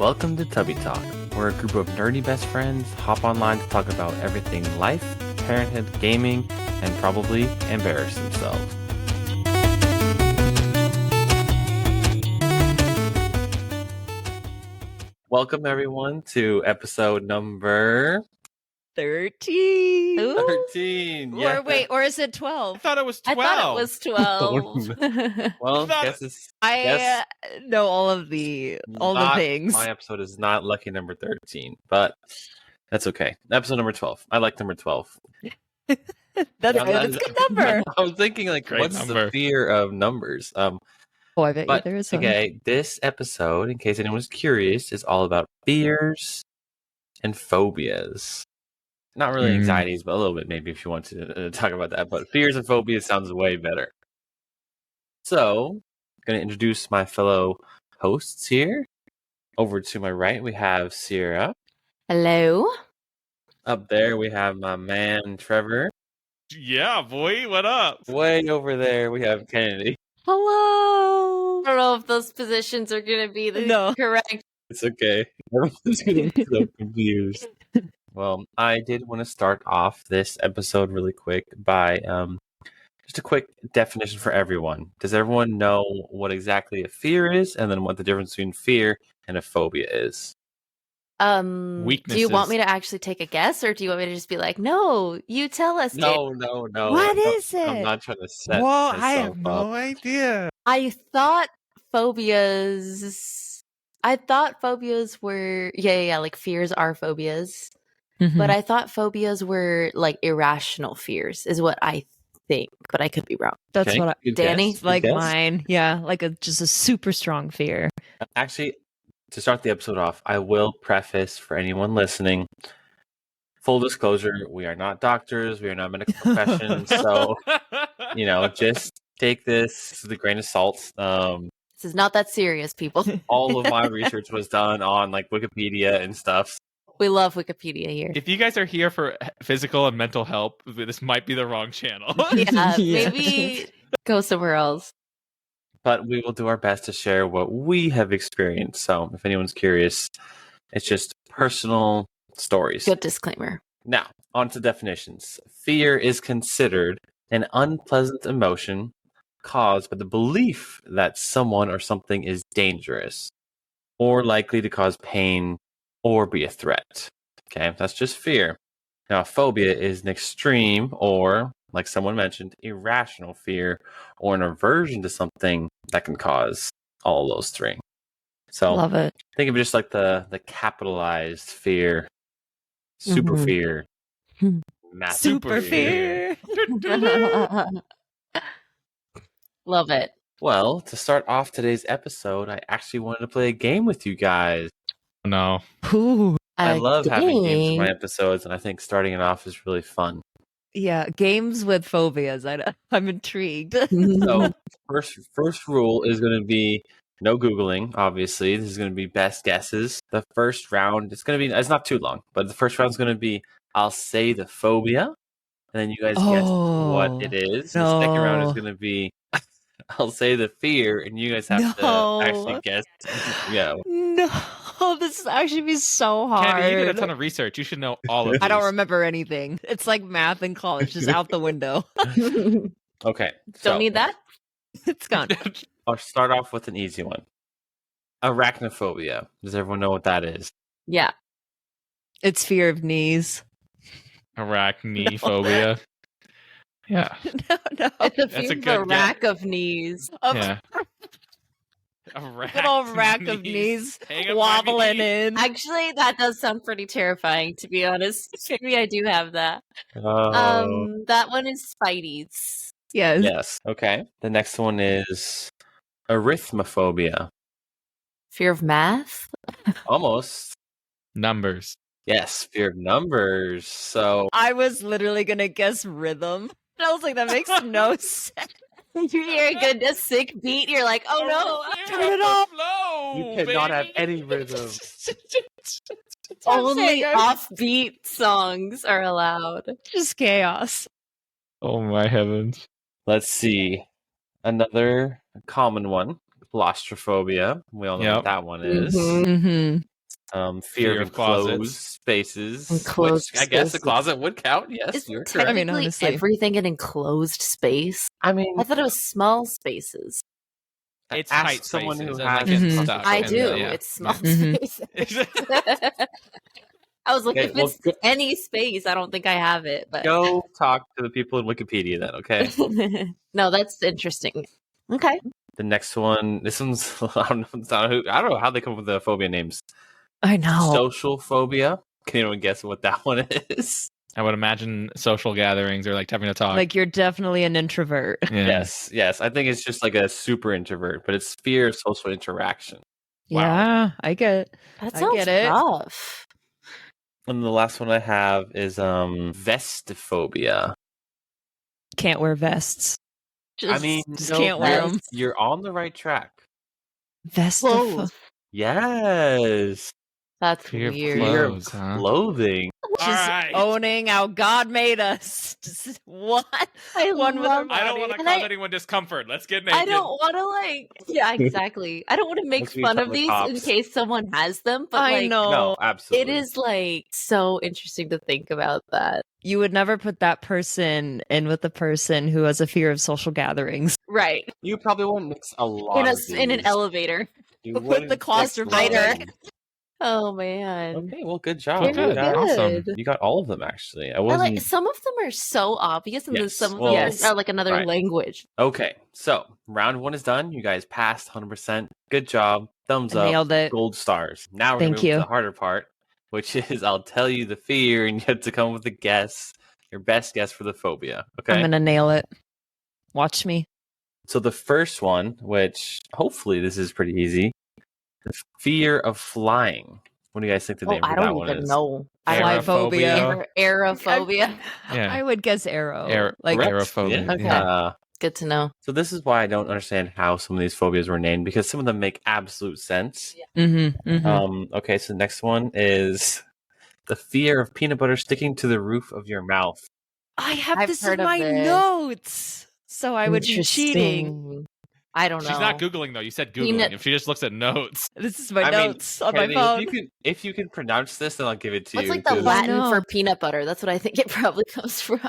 welcome to Tubbie Talk. We're a group of nerdy best friends hop online to talk about everything life, parenthood, gaming, and probably embarrass themselves. Welcome everyone to episode number 13. Ooh. 13. Yeah. Or is it 12? I thought it was 12. I thought it was 12. Well, thought- guess it's I know all the things. My episode is not lucky number 13, but that's okay. Episode number 12. I like number 12. That's good. That's a good number. I was thinking, like, Great what's number. the fear of numbers? Oh, I bet you But there is some. okay, this episode, in case anyone's curious, is all about fears and phobias. Not really anxieties, but a little bit maybe if you want to talk about that. But fears and phobias sounds way better. So, I'm going to introduce my fellow hosts here. Over to my right, we have Sierra. Hello. Up there, we have my man Trevor. Yeah, boy, what up? Way over there, we have Kennedy. Hello. I don't know if those positions are going to be the correct. It's okay. Everyone's going to be so confused. Well, I did want to start off this episode really quick by just a quick definition for everyone. Does everyone know what exactly a fear is, and then what the difference between fear and a phobia is? Do Weaknesses. you want me to actually take a guess, or do you want me to just be like, no, you tell us? No. What is it? I'm not trying to set Well, myself I have no up. idea. I thought phobias were, like fears are phobias. But I thought phobias were like irrational fears, is what I think. But I could be wrong. That's Okay, what I... good Danny? guess, good Like guess. mine. Yeah, like just a super strong fear. Actually, to start the episode off, I will preface for anyone listening. Full disclosure, we are not doctors. We are not medical professions. So, just take this with a grain of salt. This is not that serious, people. All of my research was done on like Wikipedia and stuff. We love Wikipedia here. If you guys are here for physical and mental help, this might be the wrong channel. Yeah, Yeah. maybe go somewhere else. But we will do our best to share what we have experienced. So if anyone's curious, it's just personal stories. Good disclaimer. Now, on to definitions. Fear is considered an unpleasant emotion caused by the belief that someone or something is dangerous or likely to cause pain or be a threat. Okay, that's just fear. Now, a phobia is an extreme or, like someone mentioned, irrational fear or an aversion to something that can cause all those three. So Love it. think of it just like the capitalized fear, super Mhm. fear, massive Super fear. Love it. Well, to start off today's episode, I actually wanted to play a game with you guys. No. Ooh. I love having games in my game. episodes, and I think starting it off is really fun. Yeah, games with phobias. I'm intrigued. So, first rule is going to be no Googling, obviously. This is going to be best guesses. The first round, it's not too long, but the first round is going to be I'll say the phobia, and then you guys guess what it is. The second round is no. going to be I'll say the fear, and you guys have to actually No. guess. No, this is actually be so hard. Kennedy, you did a ton of research. You should know all of these. I don't remember anything. It's like math in college, just out the window. Okay. So Don't need that. It's gone. I'll start off with an easy one. Arachnophobia. Does everyone know what that is? Yeah. It's fear of knees. Arachnophobia. Yeah. No. It's a That's a fear of good a rack of knees. Yeah. Good old rack of knees Hang up wobbling my knee. in. Actually, that does sound pretty terrifying, to be honest. Maybe I do have that. Oh. That one is Spidey's. Yes. Yes. Okay. The next one is arithmophobia. Fear of math? Almost. Numbers. Yes, fear of numbers. So I was literally gonna guess rhythm. I was like, that makes no sense. You hear a sick beat, you're like, oh no. Turn it off. you cannot have any rhythm. Only offbeat songs are allowed. Just chaos. Oh my heavens. Let's see. Another common one, claustrophobia. We all know Yep. what that one is. Mhm. Mm-hmm. Fear of enclosed closets. spaces, Enclosed which I guess a spaces. closet would count. Yes, Is you're correct. technically honestly. everything an enclosed space? I mean, I thought it was small spaces. It's ask tight someone spaces who and, like, has getting stuck. I and, do. yeah. It's small Mhm. spaces. I was like, Okay, if well, it's any space, I don't think I have it. But go talk to the people in Wikipedia then, okay? no, that's interesting. Okay. The next one, this one's I don't know how they come up with the phobia names. I know. Social phobia. Can anyone guess what that one is? I would imagine social gatherings or like having to talk. Like you're definitely an introvert. Yeah. Yes. I think it's just like a super introvert, but it's fear of social interaction. Wow. Yeah, I get. That I sounds get it. rough. And the last one I have is vestophobia. Can't wear vests. I mean, just no, can't wear you're- 'em. You're on the right track. Vestopho- Yes. That's Fear of weird. Fear of Clothes, huh? clothing. All Just right. owning how God made us. Just what? I One with our love I don't want to And cause I- anyone discomfort. Let's get naked. I don't want to yeah, exactly. I don't want to make Let's be fun some of of the these in cops. case someone has them, but I like know. No, it absolutely. is like so interesting to think about that. You would never put that person in with the person who has a fear of social gatherings. Right. You probably wouldn't mix a lot of In an these. elevator. You with the wouldn't mix claustrophobic. one. Oh man. Okay, well, good job. Very You got, Awesome. you got all of them, actually. I And wasn't... like some of them are so obvious and then Yes, some of well, them Yes. are like another right. language. Okay, so round one is done. You guys passed 100%. Good job. Thumbs I up. nailed it. Gold stars. Now we're going Thank to move you. to the harder part, which is I'll tell you the fear and you have to come up with a guess. Your best guess for the phobia. Okay? I'm gonna nail it. Watch me. So the first one, which hopefully this is pretty easy, the fear of flying. What do you guys think the Oh, name I for that don't one even is? know. Flyphobia. Aerophobia. Yeah. I would guess arrow. Like Correct. aerophobia. Yeah. Okay. Good to know. So this is why I don't understand how some of these phobias were named, because some of them make absolute sense. Okay, so the next one is the fear of peanut butter sticking to the roof of your mouth. I have I've this heard in of my this. notes, so I would be cheating. Interesting. I don't know. She's not Googling though. You said Googling. Peanut- If she just looks at notes. This is my I mean, notes on Kennedy, my phone. if you can pronounce this, then I'll give it to What's you. like the 'cause- Latin know. for peanut butter? That's what I think it probably comes from.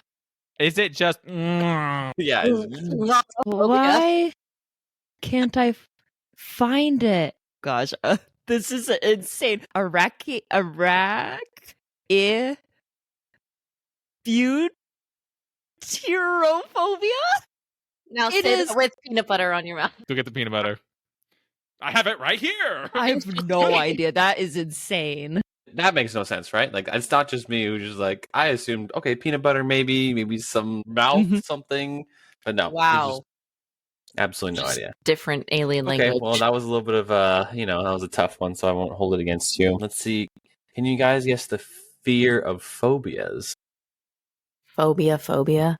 Is it just Yeah, it's- Why can't I find it? Gosh, this is insane. Butyrophobia? Now It say is- that with peanut butter on your mouth. go get the peanut butter? I have it right here. I have no idea. That is insane. that makes no sense, right? Like, it's not just me who's just like, I assumed, okay, peanut butter, maybe some mouth Mhm. something, but no. Wow. just absolutely no Just idea. different alien Okay, language. well, that was a little bit of that was a tough one, so I won't hold it against you. Let's see. Can you guys guess the fear of phobias? Phobia. Yeah.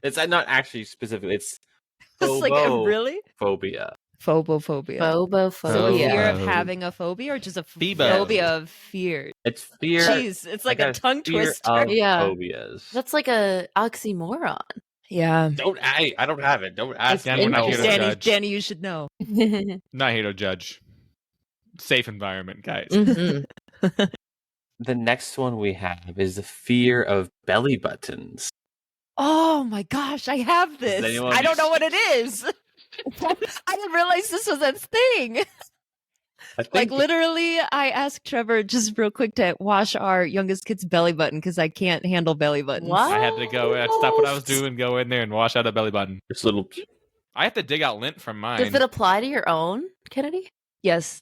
It's not actually specific. It's It's like really phobia. phobophobia. So Phobophobia. fear of Phobo- having a phobia, or just a Phoebo. phobia of fear? It's fear. Jeez, it's like I a got tongue fear twister. of Yeah. phobias. That's like a oxymoron. Yeah, I don't have it. Don't ask Dan, me. we're not here to Danny, judge. Danny, you should know. Not here to judge. Safe environment, guys. Mhm. The next one we have is the fear of belly buttons. Oh my gosh, I have this. anyone- I don't know what it is. I didn't realize this was a thing. I think Like literally, I asked Trevor just real quick to wash our youngest kid's belly button because I can't handle belly buttons. What? I had to go. I stopped what I was doing, go in there and wash out a belly button. this little. I have to dig out lint from mine. Does it apply to your own, Kennedy? Yes.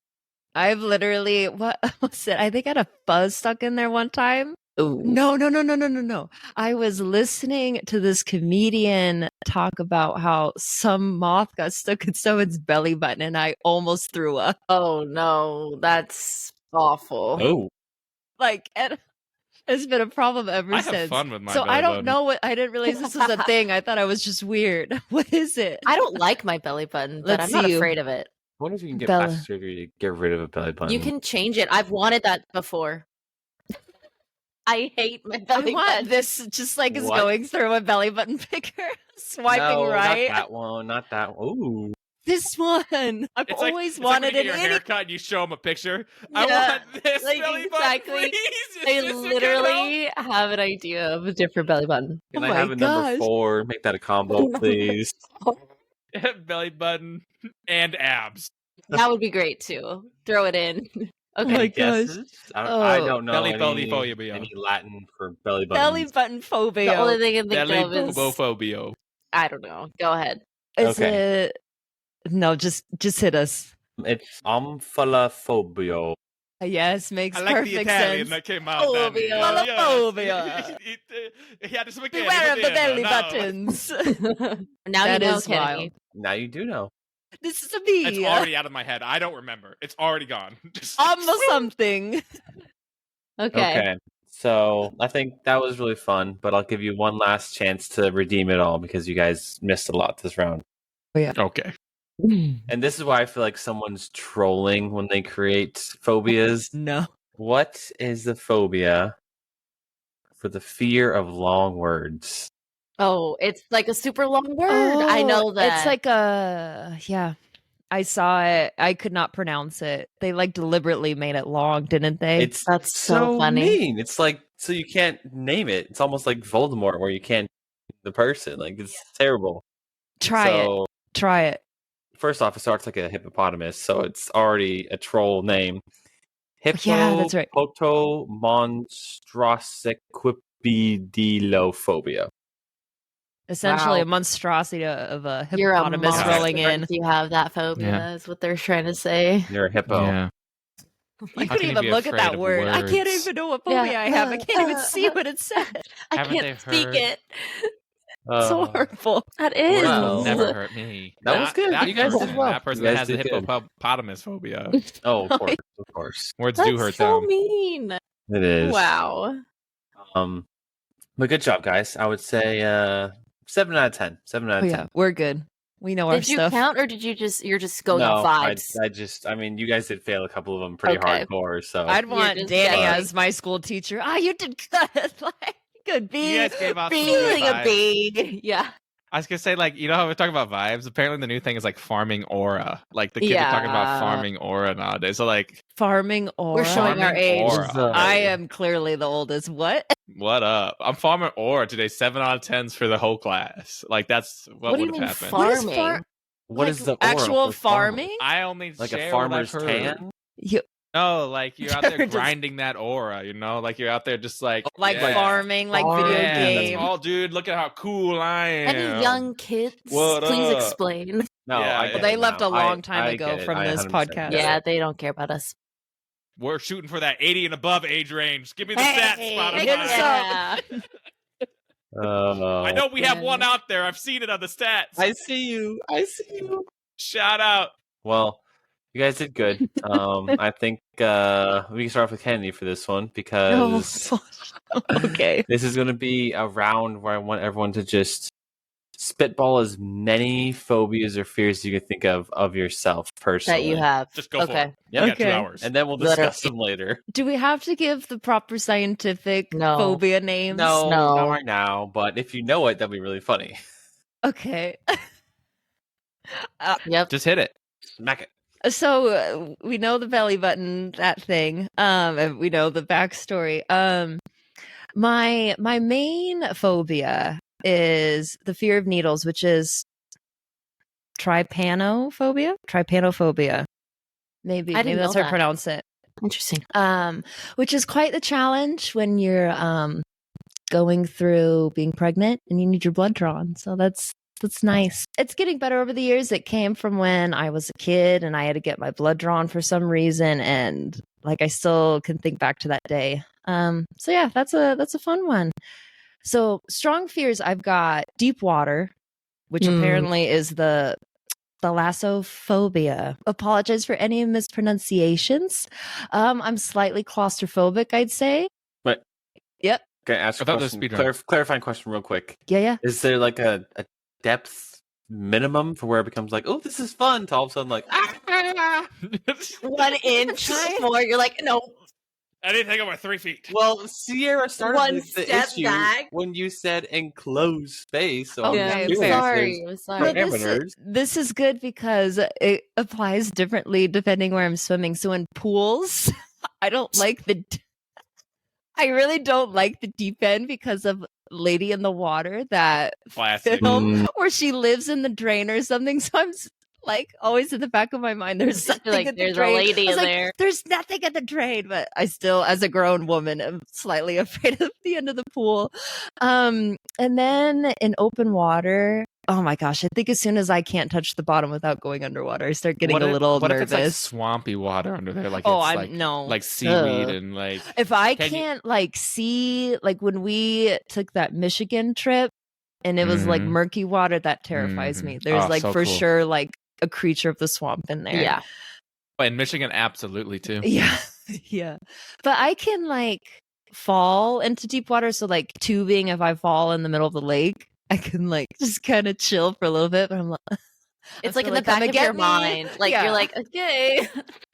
I've literally, what was it? I think I had a fuzz stuck in there one time. Ooh. No. I was listening to this comedian talk about how some moth got stuck in someone's belly button and I almost threw up. Oh no, that's awful. Oh, Like, and it's been a problem ever I since. have fun with my so belly I don't button. know I didn't realize this was a thing. I thought I was just weird. What is it? I don't like my belly button, but Let's I'm not see you. afraid of it. I wonder if you can get Bella. plastic surgery to get rid of a belly button. You can change it. I've wanted that before. I hate my I belly want button. this just like is What? going through a belly button picker, swiping No, right. Not that one. Not that one. Ooh. This one. I've It's always like when wanted you get an your itty. haircut and you show them a picture. I Yeah, want this like, belly exactly. button, please. Is I this a good literally have an idea of a different belly button. Can Oh I my have a number gosh. 4? Make that a combo, please. help? Belly button and abs. That would be great too. Throw it in. Oh Any my Okay. gosh. guesses? I Oh. don't know Belly any, phobia. any Latin for belly button. Belly button phobia. The only thing I can think Belly of is bubophobia. I don't know. Go ahead. Is Okay. it? No, just hit us. It's omphalophobia. Yes, makes I like the perfect Italian sense. that came out. Danny. Phobia. Phobia. He had to spaghetti Beware of the for belly dinner. No. buttons. Now That you know, is Kennedy. wild. Now you do know. This is a me. It's already out of my head. I don't remember. It's already gone. Just- Almost something. Okay. So I think that was really fun, but I'll give you one last chance to redeem it all because you guys missed a lot this round. Okay. And this is why I feel like someone's trolling when they create phobias. No. What is the phobia for the fear of long words? Oh, it's like a super long word. I know that. It's like a yeah. I saw it. I could not pronounce it. They like deliberately made it long, didn't they? That's so funny. mean. It's like so you can't name it. It's almost like Voldemort where you can't name the person. Like it's terrible. Try it. Try it. First off, it starts like a hippopotamus, so it's already a troll name. Yeah, that's right. Hippopotomonstrosiquidilophobia. Essentially, Wow. a monstrosity of a You're a hippopotamus monster rolling in. if you have that phobia. Yeah. Is what they're trying to say. You're a hippo. Yeah. You How couldn't can you even be look at afraid that of word. I can't words? even know what phobia I have. I can't even see what it says. I Haven't can't they speak heard- it. It's horrible. That is. Wow. Never hurt me. That was good. That You guys person, did well. That person You that guys has a did good. hippopotamus phobia. Oh, of course, of course. Words That's do hurt so them. mean. It is. Wow. But good job, guys. I would say 7 out of 10. 7 out Oh of 10. yeah, we're good. We know our Did you stuff. count, or did you you're just going No, off vibes? I mean, you guys did fail a couple of them pretty Okay. hardcore. So I'd want just Danny saying. as my school teacher. You did good. Like, good B. You guys gave off some B. good Feeling a vibes. B. Yeah. I was gonna say, like, you know how we're talking about vibes? Apparently the new thing is like farming aura. Like the kids are talking about Yeah. farming aura nowadays. So like, Farming aura. We're showing our farming age. aura. I am clearly the oldest. What? What up? I'm farming aura today. 7 out of 10s for the whole class. Like that's what What do you would mean have happened. What is farming? what like is the aura actual for farming? farming? I only Like share a farmer's what I've heard. tan? You, No, like you're out there Just- grinding that aura, you know? Like you're out there just like like yeah. farming, like Farm. video Yeah, game. that's all, dude. Look at how cool I am. Any young kids? What Please up? explain. No, Yeah, I yeah. get They it left now. a long time I ago get it. from I this 100% podcast. get it. Yeah, they don't care about us. We're shooting for that 80 and above age range. Give me the Hey, stats, hit us Spotify. up. I know we have Yeah. one out there. I've seen it on the stats. I see you. I see you. Shout out. Well, you guys did good. I think we can start off with Kennedy for this one because Okay. this is going to be a round where I want everyone to just spitball as many phobias or fears you can think of yourself personally. That you have. Just go for Okay. it. You got 2 Okay. hours. And then we'll discuss them later. Do we have to give the proper scientific No. phobia names? No, No. not right now. But if you know it, that'd be really funny. Okay. Yep. Just hit it. Smack it. So we know the belly button, that thing. And we know the backstory. My main phobia is the fear of needles, which is trypanophobia. Maybe I didn't that's know how I that. pronounce it. Interesting. Which is quite the challenge when you're going through being pregnant and you need your blood drawn. So that's nice. It's getting better over the years. It came from when I was a kid and I had to get my blood drawn for some reason, and like I still can think back to that day. So yeah, that's a fun one. So strong fears, I've got deep water, which apparently is the thalassophobia. Apologize for any mispronunciations. I'm slightly claustrophobic, I'd say. But Yep. can I ask a I thought that was question? speedrun. Clarifying question real quick. Yeah. Is there like a depth minimum for where it becomes like, oh, this is fun, to all of a sudden like, 1 inch more. You're like, no. Anything over 3 feet. Well, Sierra started One the step issue back. when you said enclosed space. So Okay, I'm I'm curious. sorry. I'm There's sorry. Well, parameters. this is good because it applies differently depending where I'm swimming. So in pools, I don't like I really don't like the deep end because of Lady in the Water, that Classic. film where she lives in the drain or something. So I'm like always in the back of my mind, there's something like, in the there's a drain. lady I was in like, there. there's nothing in the drain, but I still, as a grown woman, am slightly afraid of the end of the pool. And then in open water, oh my gosh, I think as soon as I can't touch the bottom without going underwater, I start getting a little what nervous. if it's like swampy water under there? Like Oh, it's I'm like, no. like seaweed Ugh. and like. If I Can you- can't like see, like when we took that Michigan trip and it was like Mhm. murky water, that terrifies me. There's Oh, like so for cool. sure like a creature of the swamp in there. Yeah. But in Michigan, absolutely too. Yeah. Yeah. But I can like fall into deep water. So like tubing, if I fall in the middle of the lake, I can like just kind of chill for a little bit. But I'm like, It's I like feel in the back come of and your get me. mind. Like, Yeah. you're like, okay.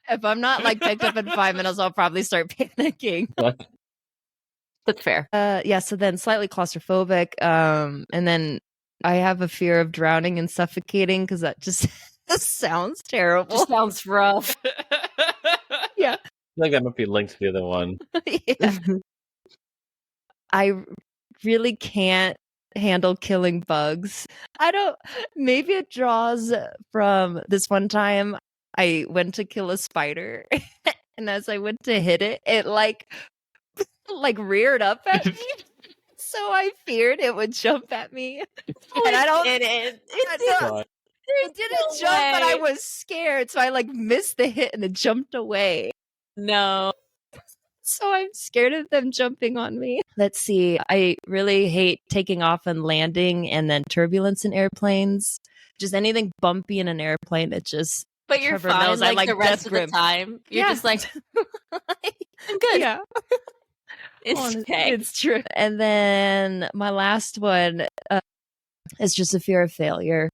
If I'm not like picked up in 5 minutes, I'll probably start panicking. That's fair. Yeah, so then slightly claustrophobic. And then I have a fear of drowning and suffocating because that just sounds terrible. Just sounds rough. Yeah. I feel like that might be linked to the other one. Yeah. I really can't handle killing bugs. Maybe it draws from this one time I went to kill a spider and as I went to hit it, it like reared up at me. So I feared it would jump at me. And I don't It didn't jump, but I was scared. So I like missed the hit and it jumped away. No. So I'm scared of them jumping on me. Let's see. I really hate taking off and landing and then turbulence in airplanes. Just anything bumpy in an airplane, it just. But you're Trevor fine knows I like the like rest death of the grip. time. You're Yeah. just like, I'm good. Yeah. It's okay. It's true. And then my last one is just a fear of failure.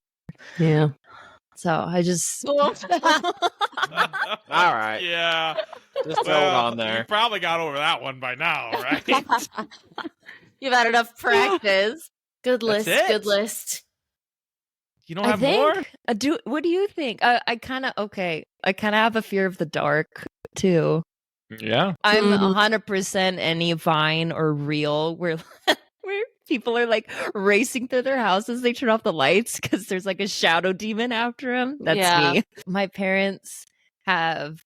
Yeah. So I just. All right. Yeah. Just throw it on there. You probably got over that one by now, right? You've had enough practice. Good That's list. it? Good list. You don't have more? What do you think? I kind of have a fear of the dark too. Yeah. I'm Mhm. 100% any Vine or Reel where people are like racing through their houses. They turn off the lights because there's like a shadow demon after them. That's Yeah. me. My parents have,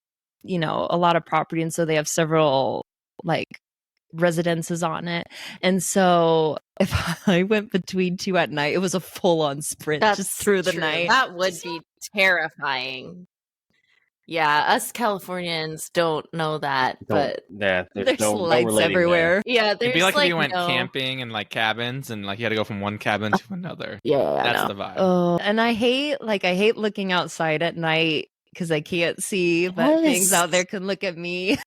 a lot of property. And so they have several like residences on it. And so if I went between two at night, it was a full on sprint just through the true. night. That would be terrifying. Yeah, us Californians don't know that, but Yeah, There's no lights relating there. everywhere. yeah, there's It'd be like, if you went no... camping and like cabins and like you had to go from one cabin to another. Yeah, That's no. the vibe. Oh, and I hate looking outside at night because I can't see, but things Yes. out there can look at me.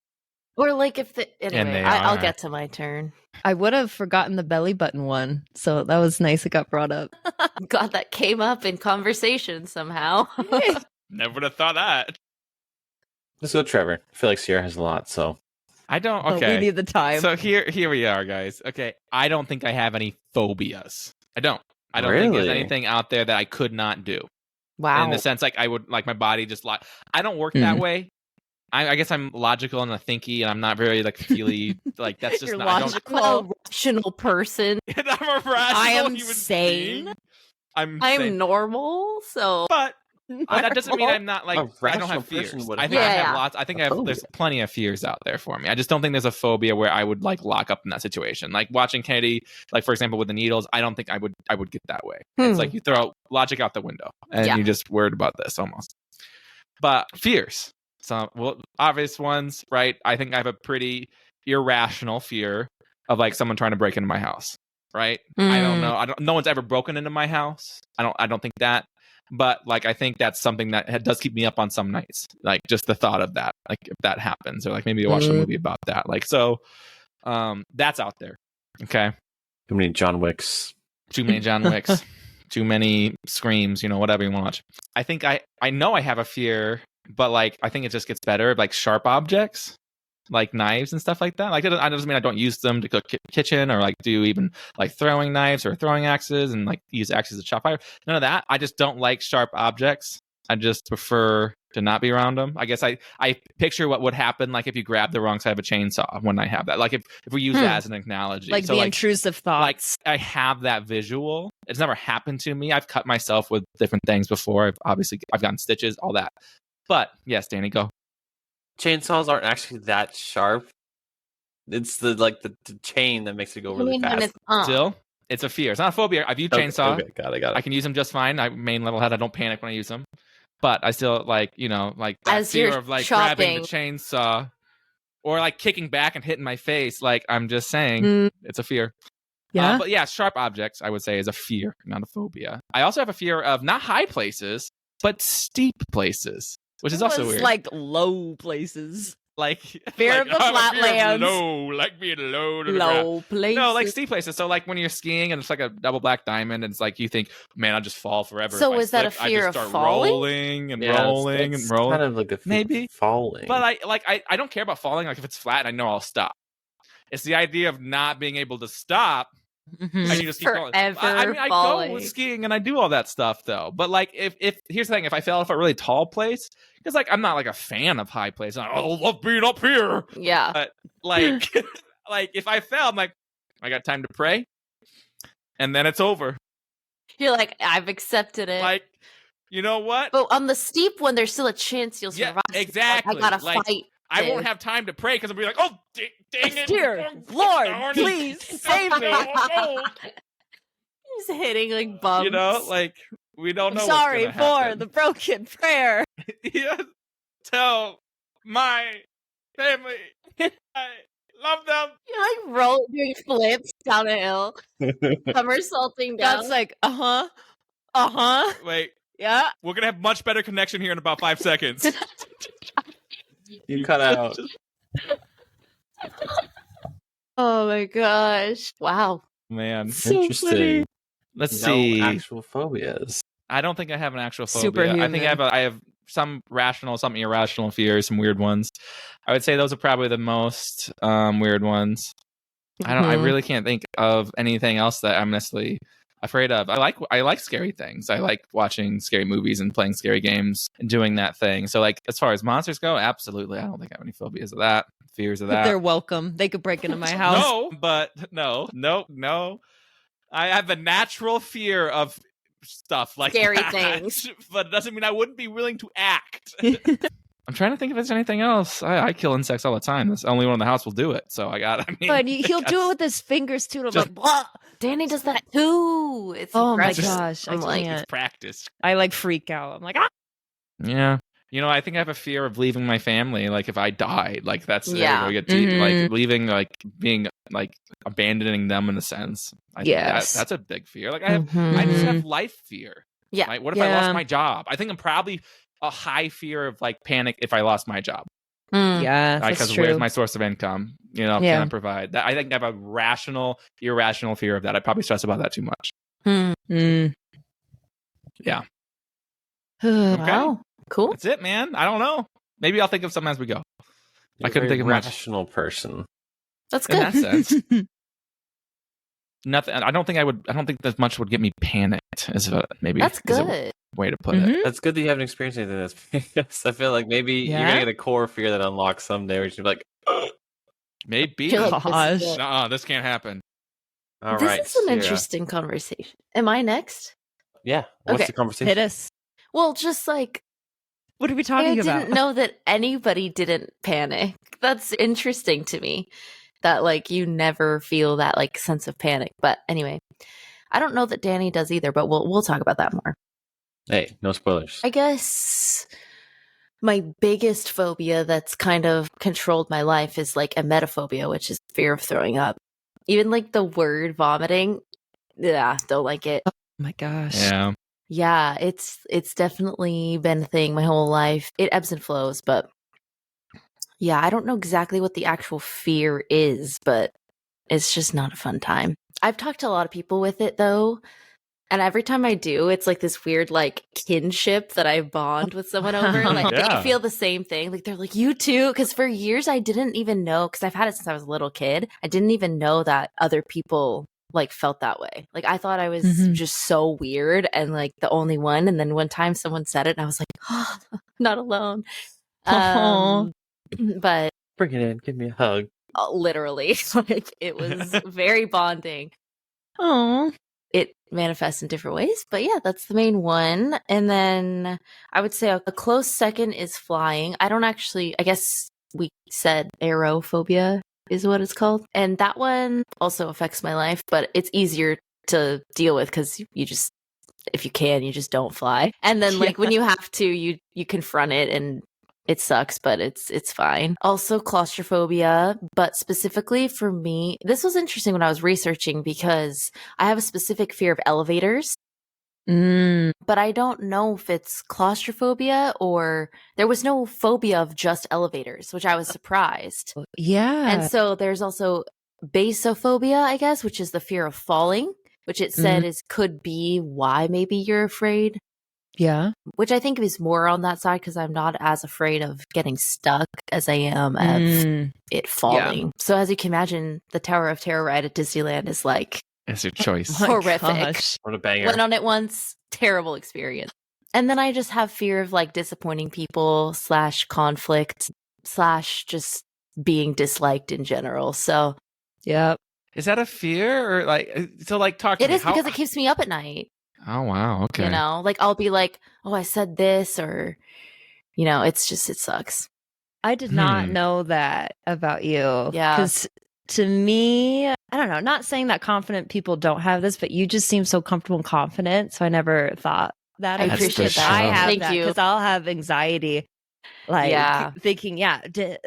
Or like if the anyway, they I'll are. get to my turn. I would have forgotten the belly button one, so that was nice. It got brought up. God, that came up in conversation somehow. Never would have thought that. Let's go, Trevor. I feel like Sierra has a lot, so I don't. But Okay. we need the time. So here we are, guys. Okay, I don't think I have any phobias. I don't think there's Really? anything out there that I could not do. Wow. In the sense, like I would, like my body just like I don't work that way. I guess I'm logical and a thinky, and I'm not very like feely. Like that's just You're not. logical. I'm a rational person. I'm a rational I am human sane. being. I'm I'm sane. normal, so But that doesn't mean I'm not like A I don't rational have fears. person would I think I have- have Yeah. lots. I think A there's phobia. plenty of fears out there for me. I just don't think there's a phobia where I would like lock up in that situation. Like watching Kennedy, like for example with the needles, I don't think I would get that way. It's like you throw logic out the window and Yeah. you're just worried about this almost. But fears, some obvious ones, right? I think I have a pretty irrational fear of like someone trying to break into my house. Right? I don't know. No one's ever broken into my house. I don't think that. But like I think that's something that does keep me up on some nights. Like just the thought of that, like if that happens, or like maybe watch a movie about that. Like so, that's out there. Okay, too many John Wicks. too many John Wicks, too many screams. Whatever you watch. I think I know I have a fear, but like I think it just gets better. Like sharp objects. like knives and stuff like that. Like, it doesn't mean I don't use them to cook kitchen or like do even like throwing knives or throwing axes and like use axes to chop fire. None of that. I just don't like sharp objects. I just prefer to not be around them. I guess I picture what would happen like if you grab the wrong side of a chainsaw when I have that. Like if we use that as an analogy. Like so the intrusive thoughts. Like I have that visual. It's never happened to me. I've cut myself with different things before. I've gotten stitches, all that. But yes, Danny, go. Chainsaws aren't actually that sharp. It's the chain that makes it go really fast. Still, it's a fear. It's not a phobia. I've used chainsaw. Okay, got it. I can use them just fine. I main level head. I don't panic when I use them. But I still like that as fear of like grabbing the chainsaw or like kicking back and hitting my face. Like I'm just saying, it's a fear. Yeah. But yeah, sharp objects, I would say, is a fear, not a phobia. I also have a fear of not high places, but steep places, which is also weird. Like low places. Like fear of the flatlands. Low, like being low to the low ground. places. No, like steep places. So like when you're skiing and it's like a double black diamond, and it's like you think, man, I'll just fall forever. So is that a fear of falling? Rolling and rolling and rolling. Kind of like a fear of falling. But I don't care about falling. Like if it's flat, I know I'll stop. It's the idea of not being able to stop. And you just keep forever going. I go skiing and I do all that stuff though. But like if here's the thing, if I fell off a really tall place, because like I'm not like a fan of high places. I love being up here. Yeah. But like like if I fell, I'm like, I got time to pray, and then it's over. You're like, I've accepted it. Like, you know what? But on the steep one, there's still a chance you'll survive. Exactly. I gotta fight. I won't have time to pray because I'll be like, oh, dang it. Dear Lord, please save me. Just hitting like bumps. You know, like, we don't know. I'm sorry for the broken prayer. Yeah. Tell my family I love them. You're like doing flips down a hill, somersaulting down. That's like, Wait. Yeah. We're going to have much better connection here in about 5 seconds. You cut out. Oh my gosh. Wow. Man. So Interesting. funny. Let's see. Actual phobias. I don't think I have an actual phobia. Superhuman. I think I have some rational, some irrational fears, some weird ones. I would say those are probably the most weird ones. I really can't think of anything else that I'm necessarily afraid of. I like scary things. I like watching scary movies and playing scary games and doing that thing. So like as far as monsters go, absolutely. I don't think I have any phobias of that, fears of that. They're welcome. They could break into my house. No. I have a natural fear of stuff like scary that, things, but it doesn't mean I wouldn't be willing to act. I'm trying to think if there's anything else. I kill insects all the time. That's the only one in the house will do it. So but he'll do it with his fingers too. Just, like, blah. Danny does that too. It's oh my impressive. gosh, I can't. It's practice. I like freak out. I'm like, ah. Yeah. You know, I think I have a fear of leaving my family. Like if I died, like that's yeah. Like leaving, like being like abandoning them in a sense. I think that's a big fear. Like I just have life fear. Yeah. Right? What if I lost my job? I think I'm probably a high fear of like panic if I lost my job. Yeah, because where's my source of income? You know, can I provide that? I think I have a rational, irrational fear of that. I probably stress about that too much. Yeah. Okay. Wow. Cool. That's it, man. I don't know. Maybe I'll think of something as we go. You're I couldn't think of much. Rational person. That's good. In that sense. Nothing. I don't think that much would get me panicked. Maybe that's good. Way to put it. That's good that you haven't experienced anything that's because I feel like maybe you're gonna get a core fear that unlocks someday where you're like, maybe. Gosh. This can't happen. All this right. This is an interesting conversation. Am I next? Yeah. What's the conversation? Hit us. Well, just like, what are we talking about? I didn't know that anybody didn't panic. That's interesting to me. That like you never feel that like sense of panic. But anyway, I don't know that Danny does either. But we'll talk about that more. Hey, no spoilers. I guess my biggest phobia that's kind of controlled my life is like emetophobia, which is fear of throwing up. Even like the word vomiting, don't like it. Oh my gosh. Yeah, it's definitely been a thing my whole life. It ebbs and flows, but yeah, I don't know exactly what the actual fear is, but it's just not a fun time. I've talked to a lot of people with it though, And every time I do, it's like this weird like kinship that I bond with someone over. Like Yeah. they feel the same thing. Like they're like, you too. Because for years I didn't even know, because I've had it since I was a little kid. I didn't even know that other people like felt that way. Like I thought I was just so weird and like the only one. And then one time someone said it and I was like, oh, not alone. But Bring it in. Give me a hug. literally, like it was very bonding. Oh, It manifests in different ways, but yeah, that's the main one. And then I would say a close second is flying. I don't actually, I guess we said aerophobia is what it's called. And that one also affects my life, but it's easier to deal with because you just, if you can, you just don't fly. And then like when you have to, you confront it and it sucks, but it's fine. Also claustrophobia, but specifically for me, this was interesting when I was researching because I have a specific fear of elevators. But I don't know if it's claustrophobia or there was no phobia of just elevators, which I was surprised. yeah. And so there's also basophobia, I guess, which is the fear of falling, which it said is could be why maybe you're afraid. Yeah. Which I think is more on that side because I'm not as afraid of getting stuck as I am of it falling. So as you can imagine, the Tower of Terror ride at Disneyland is like It's your choice. horrific. Gosh. What a banger. Went on it once, terrible experience. And then I just have fear of like disappointing people / conflict / just being disliked in general. So Yep. Is that a fear or like so? Like talk to it me. is because it keeps me up at night. Oh wow. Okay. You know, like I'll be like, oh, I said this, or you know, it's just it sucks. I did not know that about you. Yeah. Because to me, I don't know, not saying that confident people don't have this, but you just seem so comfortable and confident. So I never thought that. I That's appreciate for that. I sure. have Thank that you. because I'll have anxiety, like thinking, did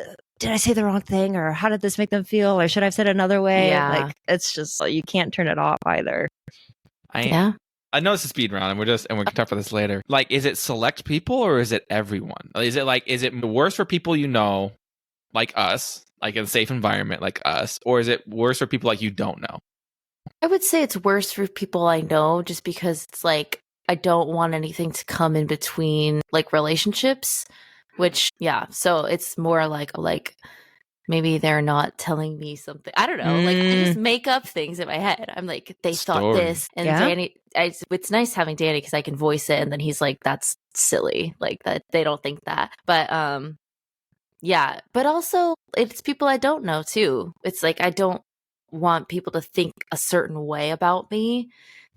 I say the wrong thing, or how did this make them feel, or should I have said it another way? Yeah. Like it's just you can't turn it off either. I know it's a speed round, and we're gonna talk about this later. Like, is it select people or is it everyone? Is it worse for people you know, like us, like in a safe environment, like us, or is it worse for people like you don't know? I would say it's worse for people I know, just because it's like I don't want anything to come in between like relationships. Which so it's more like maybe they're not telling me something. I don't know. Like I just make up things in my head. I'm like, they thought Story. this, and Danny. It's nice having Danny because I can voice it, and then he's like, "That's silly. Like that they don't think that." But but also it's people I don't know too. It's like I don't want people to think a certain way about me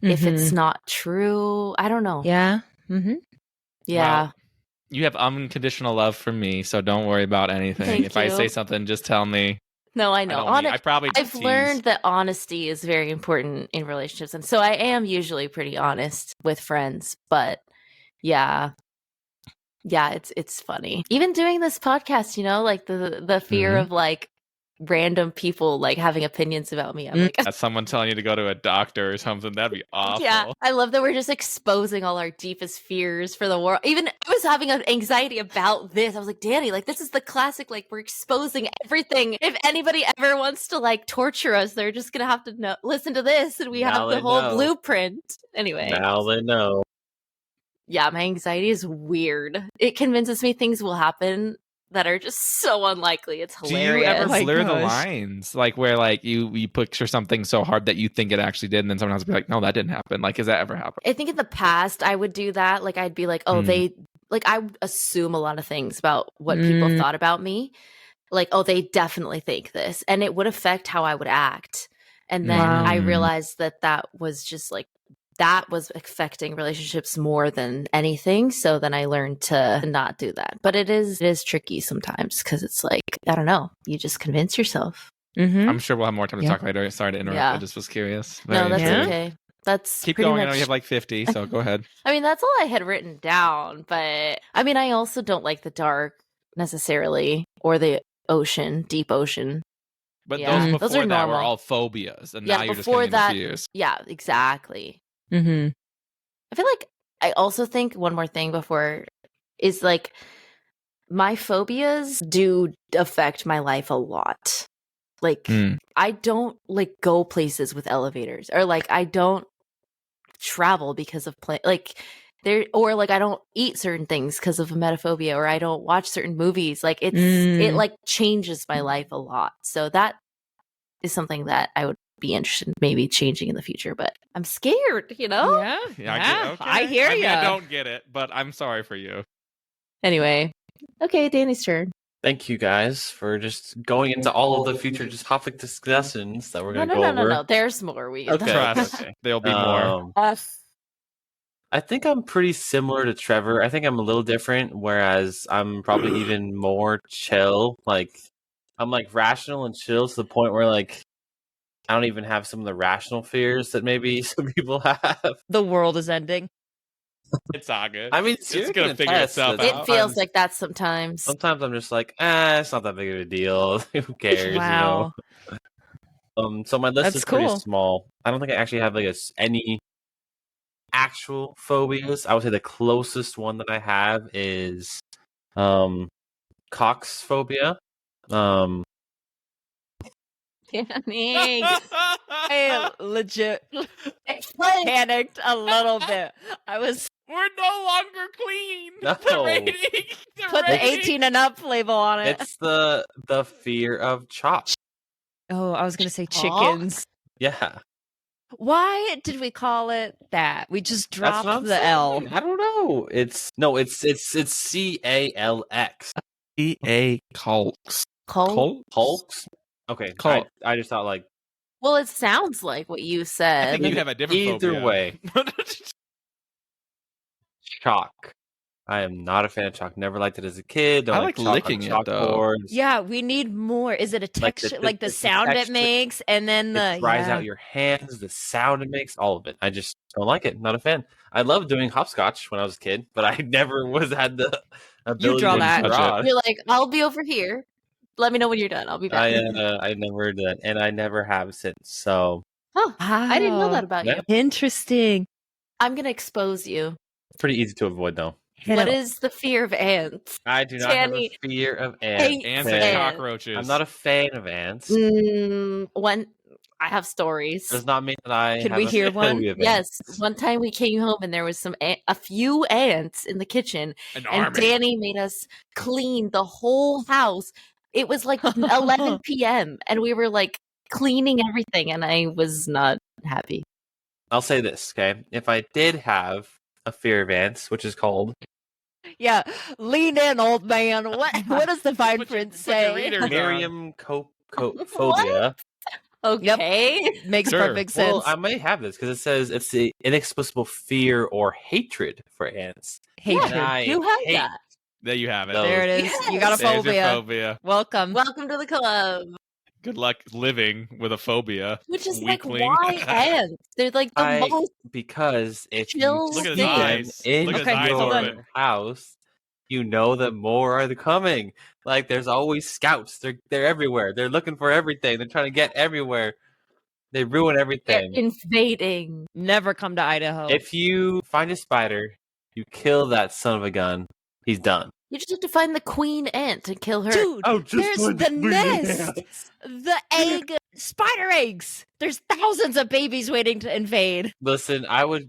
if it's not true. I don't know. Yeah. Mm-hmm. Yeah. Well, you have unconditional love for me, so don't worry about anything. Thank If I you. say something, just tell me. No, I know. I probably I've tease. learned that honesty is very important in relationships, and so I am usually pretty honest with friends. But it's funny. Even doing this podcast, you know, like the fear of like random people like having opinions about me. I'm like, That's someone telling you to go to a doctor or something. That'd be awful. yeah, I love that we're just exposing all our deepest fears for the world. Even I was having an anxiety about this. I was like, Danny, like this is the classic, like we're exposing everything. If anybody ever wants to like torture us, they're just gonna have to listen to this, and we Now have the they whole know. blueprint. Anyway, Now they know. yeah, my anxiety is weird. It convinces me things will happen that are just so unlikely. It's Do hilarious. you ever my blur the gosh. lines? Like where like you picture something so hard that you think it actually did, and then someone else will be like, no, that didn't happen. Like, has that ever happened? I think in the past I would do that. Like I'd be like, oh, they like I would assume a lot of things about what people thought about me. Like, oh, they definitely think this, and it would affect how I would act. And then I realized that was just like that was affecting relationships more than anything. So then I learned to not do that. But it is tricky sometimes because it's like, I don't know, you just convince yourself. I'm sure we'll have more time to talk later. Sorry to interrupt. I just was curious. No, that's interesting. okay. That's Keep pretty going. I know much- you have like 50, so go ahead. I mean, that's all I had written down. But I mean, I also don't like the dark necessarily or the ocean, deep ocean. But Yeah. those Those before are that were normal. all phobias, and Yeah, now you're just before getting that- into fears. Yeah, exactly. Mm-hmm. I feel like I also think one more thing before is like my phobias do affect my life a lot. Like I don't like go places with elevators, or like I don't travel because of like there, or like I don't eat certain things because of emetophobia, or I don't watch certain movies. Like it like changes my life a lot. So that is something that I would be interested in maybe changing in the future, but I'm scared, you know? Yeah, okay. I hear I mean, you. I don't get it, but I'm sorry for you. Anyway. Okay, Danny's turn. Thank you guys for just going into all of the future just topic discussions that we're going to go over. No. There's more we can Okay, talk Trust. okay. There'll be more. I think I'm pretty similar to Trevor. I think I'm a little different, whereas I'm probably even more chill. Like, I'm like rational and chill to the point where like I don't even have some of the rational fears that maybe some people have. The world is ending. It's all good. I mean, It's gonna figure itself that out. It feels like that sometimes. Sometimes I'm just like, it's not that big of a deal. Who cares? Wow. You know? So my list That's is pretty cool. small. I don't think I actually have like any actual phobias. I would say the closest one that I have is Cox phobia. Danny. I legit panicked a little bit. I was We're no longer clean. No. The rating. put the 18 and up label on it. It's the fear of chop. Oh, I was gonna say Aw. chickens. Yeah. Why did we call it that? We just That's what dropped I'm the L. saying. I don't know. It's CALX. EA Colks. Cole? Hulks? Okay. Cult. I just thought like Well, it sounds like what you I said. think you have a different either phobia. way. Chalk. I am not a fan of chalk. Never liked it as a kid. Don't I like like chalk licking on it, though. chalkboards. Yeah, we need more. Is it a Like the- texture, the- like the the sound it texture. makes, and then the It dries yeah. out your hands, the sound it makes, all of it. I just don't like it. Not a fan. I loved doing hopscotch when I was a kid, but I never had the ability draw to that. draw. You're like, I'll be over here. Let me know when you're done. I'll be back. I never did, and I never have since. So Huh. I didn't know that about Yeah. you. Interesting. I'm going to expose you. pretty easy to avoid, though. What is the fear of ants? I do not have Danny a fear of ants. hates Ants Okay. and ants. cockroaches. I'm not a fan of ants. When I have stories. Does not mean that I Can have we a hear one? phobia of Yes, ants. one time we came home and there was a few ants in the kitchen, An and army. Danny made us clean the whole house. It was like 11 p.m. and we were like cleaning everything, and I was not happy. I'll say this, okay? If I did have a fear of ants, which is called Yeah, lean in, old man. What does the fine Put your- print put your say? readers on. Miriam phobia. Okay. Makes Sure. perfect sense. Well, I may have this because it says it's the inexplicable fear or hatred for ants. Hatred. And I You have hate that. There you have it. those. There it is. You got a There's your phobia. phobia. Welcome. Welcome to the club. Good luck living with a phobia. Which is Weakling. like, why ants? They're like the most. Because if you Chill Look at his see them eyes. in Look at his Okay, eyes hold on. your house, you know that more are coming. Like there's always scouts. They're everywhere. They're looking for everything. They're trying to get everywhere. They ruin They're everything. invading. Never come to Idaho. If you find a spider, you kill that son of a gun. He's done. You just have to find the queen ant and kill her. Dude, Oh, just there's one the queen nest. ant. The egg, spider eggs. There's thousands of babies waiting to invade. Listen,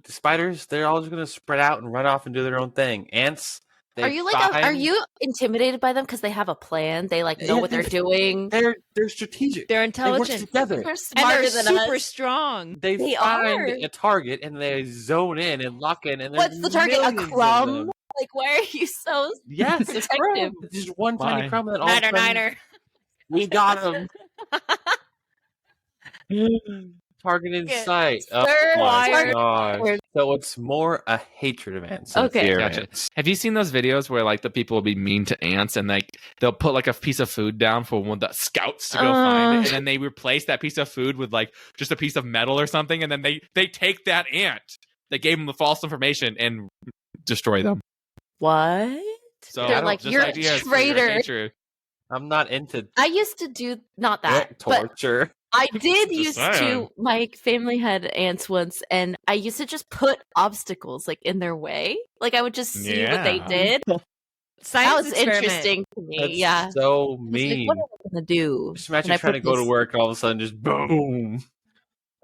spiders. They're all just gonna spread out and run off and do their own thing. Ants. Are you are you intimidated by them because they have a plan? They like know Yeah, what they're doing. They're strategic. They're They work intelligent. together. They're And smarter they're than super us. strong. They They find are. a target and they zone in and lock in. And What's the target? A millions of crumb? them. Like, why are you so Yes, it's detective? crumb. It's just one tiny Why? crumb. And all of a Niner, sudden, niner. we got him. Target in Get sight. Oh sir, my target gosh. acquired. So it's more a hatred of ants. Than Okay. a fear of Gotcha. ants. Have you seen those videos where like the people will be mean to ants and like they'll put like a piece of food down for one of the scouts to go find it, and then they replace that piece of food with like just a piece of metal or something, and then they take that ant that gave them the false information and destroy them. What? So They're like, this "You're a idea is for traitor." hatred. I'm not into I used to do not that, but torture. I did Just used saying. to. My family had ants once, and I used to just put obstacles like in their way. Like I would just see what they Yeah. did. That Science was experiment. interesting to me. That's Yeah. so I was like, mean. what am I gonna do? Just when imagine I trying to put go to this- work and all of a sudden just boom.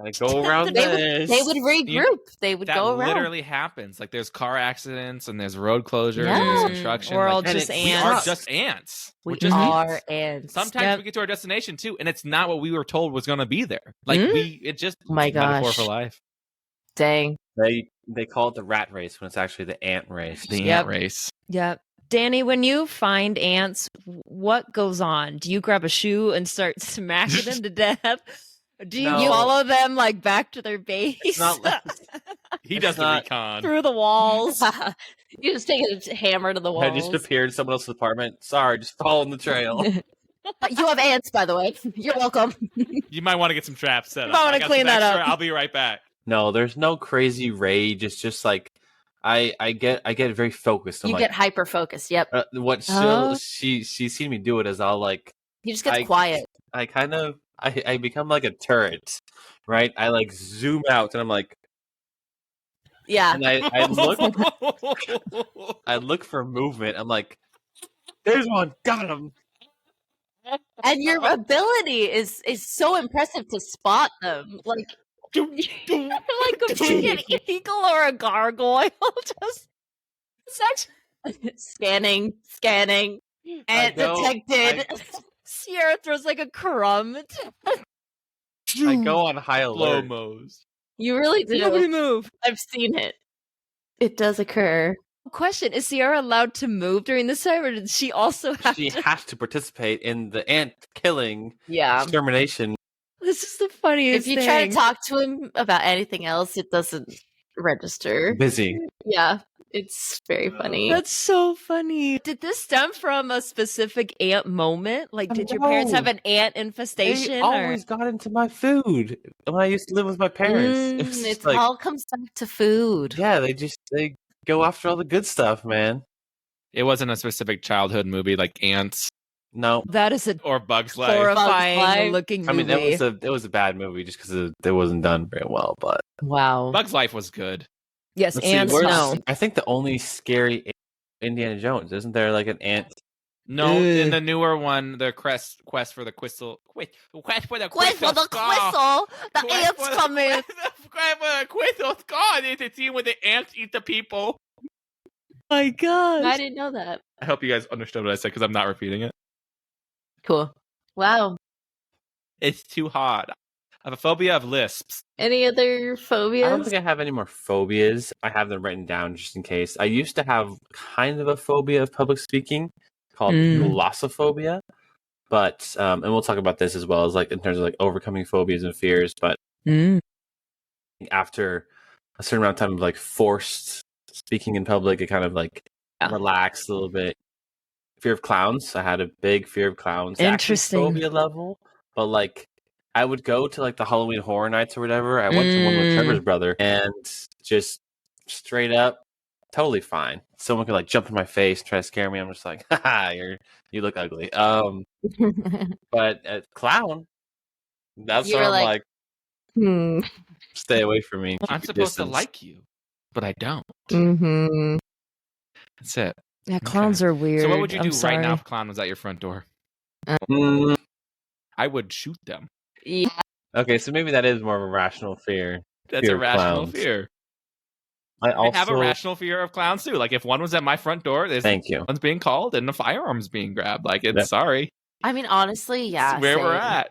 I go around this. They would regroup. They would That go around. literally happens. Like there's car accidents and there's road closures Yeah. and construction. We're all like, just we are ants. just ants. We We're just are ants. ants. Sometimes we get to our destination too, and it's not what we were told was going to be there. Like it just Oh my it's a metaphor gosh. for life. Dang. They call it the rat race when it's actually the ant race. The ant race. Yep. Danny, when you find ants, what goes on? Do you grab a shoe and start smacking them to death? Do you No. follow them like back to their base? It's not like- He does the not- recon. through the walls? You just take a hammer to the walls. I just appeared in someone else's apartment. Sorry, just following the trail. You have ants, by the way. You're welcome. You might want to get some traps set You up. might wanna I got clean some that extra. up. I'll be right back. No, there's no crazy rage. It's just like I get very focused. I'm You like, get hyper focused. Yep. what Oh. she's seen me do it is I'll like He just gets I- quiet. I kind of I become like a turret, right? I like zoom out and I'm like, Yeah. and I look for movement. I'm like, there's one, got him. And your ability is so impressive to spot them. Like You're like a freaking eagle or a gargoyle. Just such scanning, and go- detected. Sierra throws like a crumb. I go on high Slow alert. mo's. You really Nobody do. move. I've seen it. It does occur. Question: is Sierra allowed to move during this time, or did she also have She to? has to participate in the ant killing Yeah. extermination. This is the funniest If you thing. try to talk to him about anything else, it doesn't register. Busy. Yeah. It's very funny. That's so funny. Did this stem from a specific ant moment? Like, did your parents No. have an ant infestation? They or- always got into my food when I used to live with my parents. It was It just like, all comes back to food. yeah, they go after all the good stuff, man. It wasn't a specific childhood movie like Ants No, That is a or Bugs Life. horrifying Life. looking I movie. mean it was a bad movie just because it wasn't done very well. But Wow. Bugs Life was good. yes, let's see, ants. where's- No, I think the only scary Indiana Jones isn't there like an ant? No, Ugh. in the newer one, the quest for the crystal. Quest for the Quest for crystal the skull. whistle. The Quest ants for the- come in. Quest for the crystal skull is the scene where the ants eat the people. My God. I didn't know that. I hope you guys understood what I said because I'm not repeating it. Cool. Wow. It's too hard. I have a phobia of lisps. Any other I don't phobias? think I have any more phobias. I have them written down just in case. I used to have kind of a phobia of public speaking called glossophobia, but and we'll talk about this as well as like in terms of like overcoming phobias and fears. But after a certain amount of time of like forced speaking in public, it kind of like relaxed a little bit. Fear of clowns. I had a big fear of clowns. Actually Interesting. phobia level, but like I would go to like the Halloween Horror Nights or whatever. I went to one with Trevor's brother and just straight up totally fine. Someone could like jump in my face, try to scare me. I'm just like, haha, you look ugly. But clown, that's You where were I'm like, like, stay away from me. I'm Keep your supposed to distance. like you, but I don't. Mm-hmm. That's it. Yeah, clowns are weird. So what would you I'm do right now sorry. if a clown was at your front door? Mm, I would shoot them. Yeah. okay, so maybe that is more of a rational fear. That's Fear a of rational clowns. fear. I I also have a rational fear of clowns too. Like if one was at my front door, there's thank you. one's being called and a firearm's being grabbed. Like it's Yep. sorry. I mean, honestly, yeah. It's where we're same. at.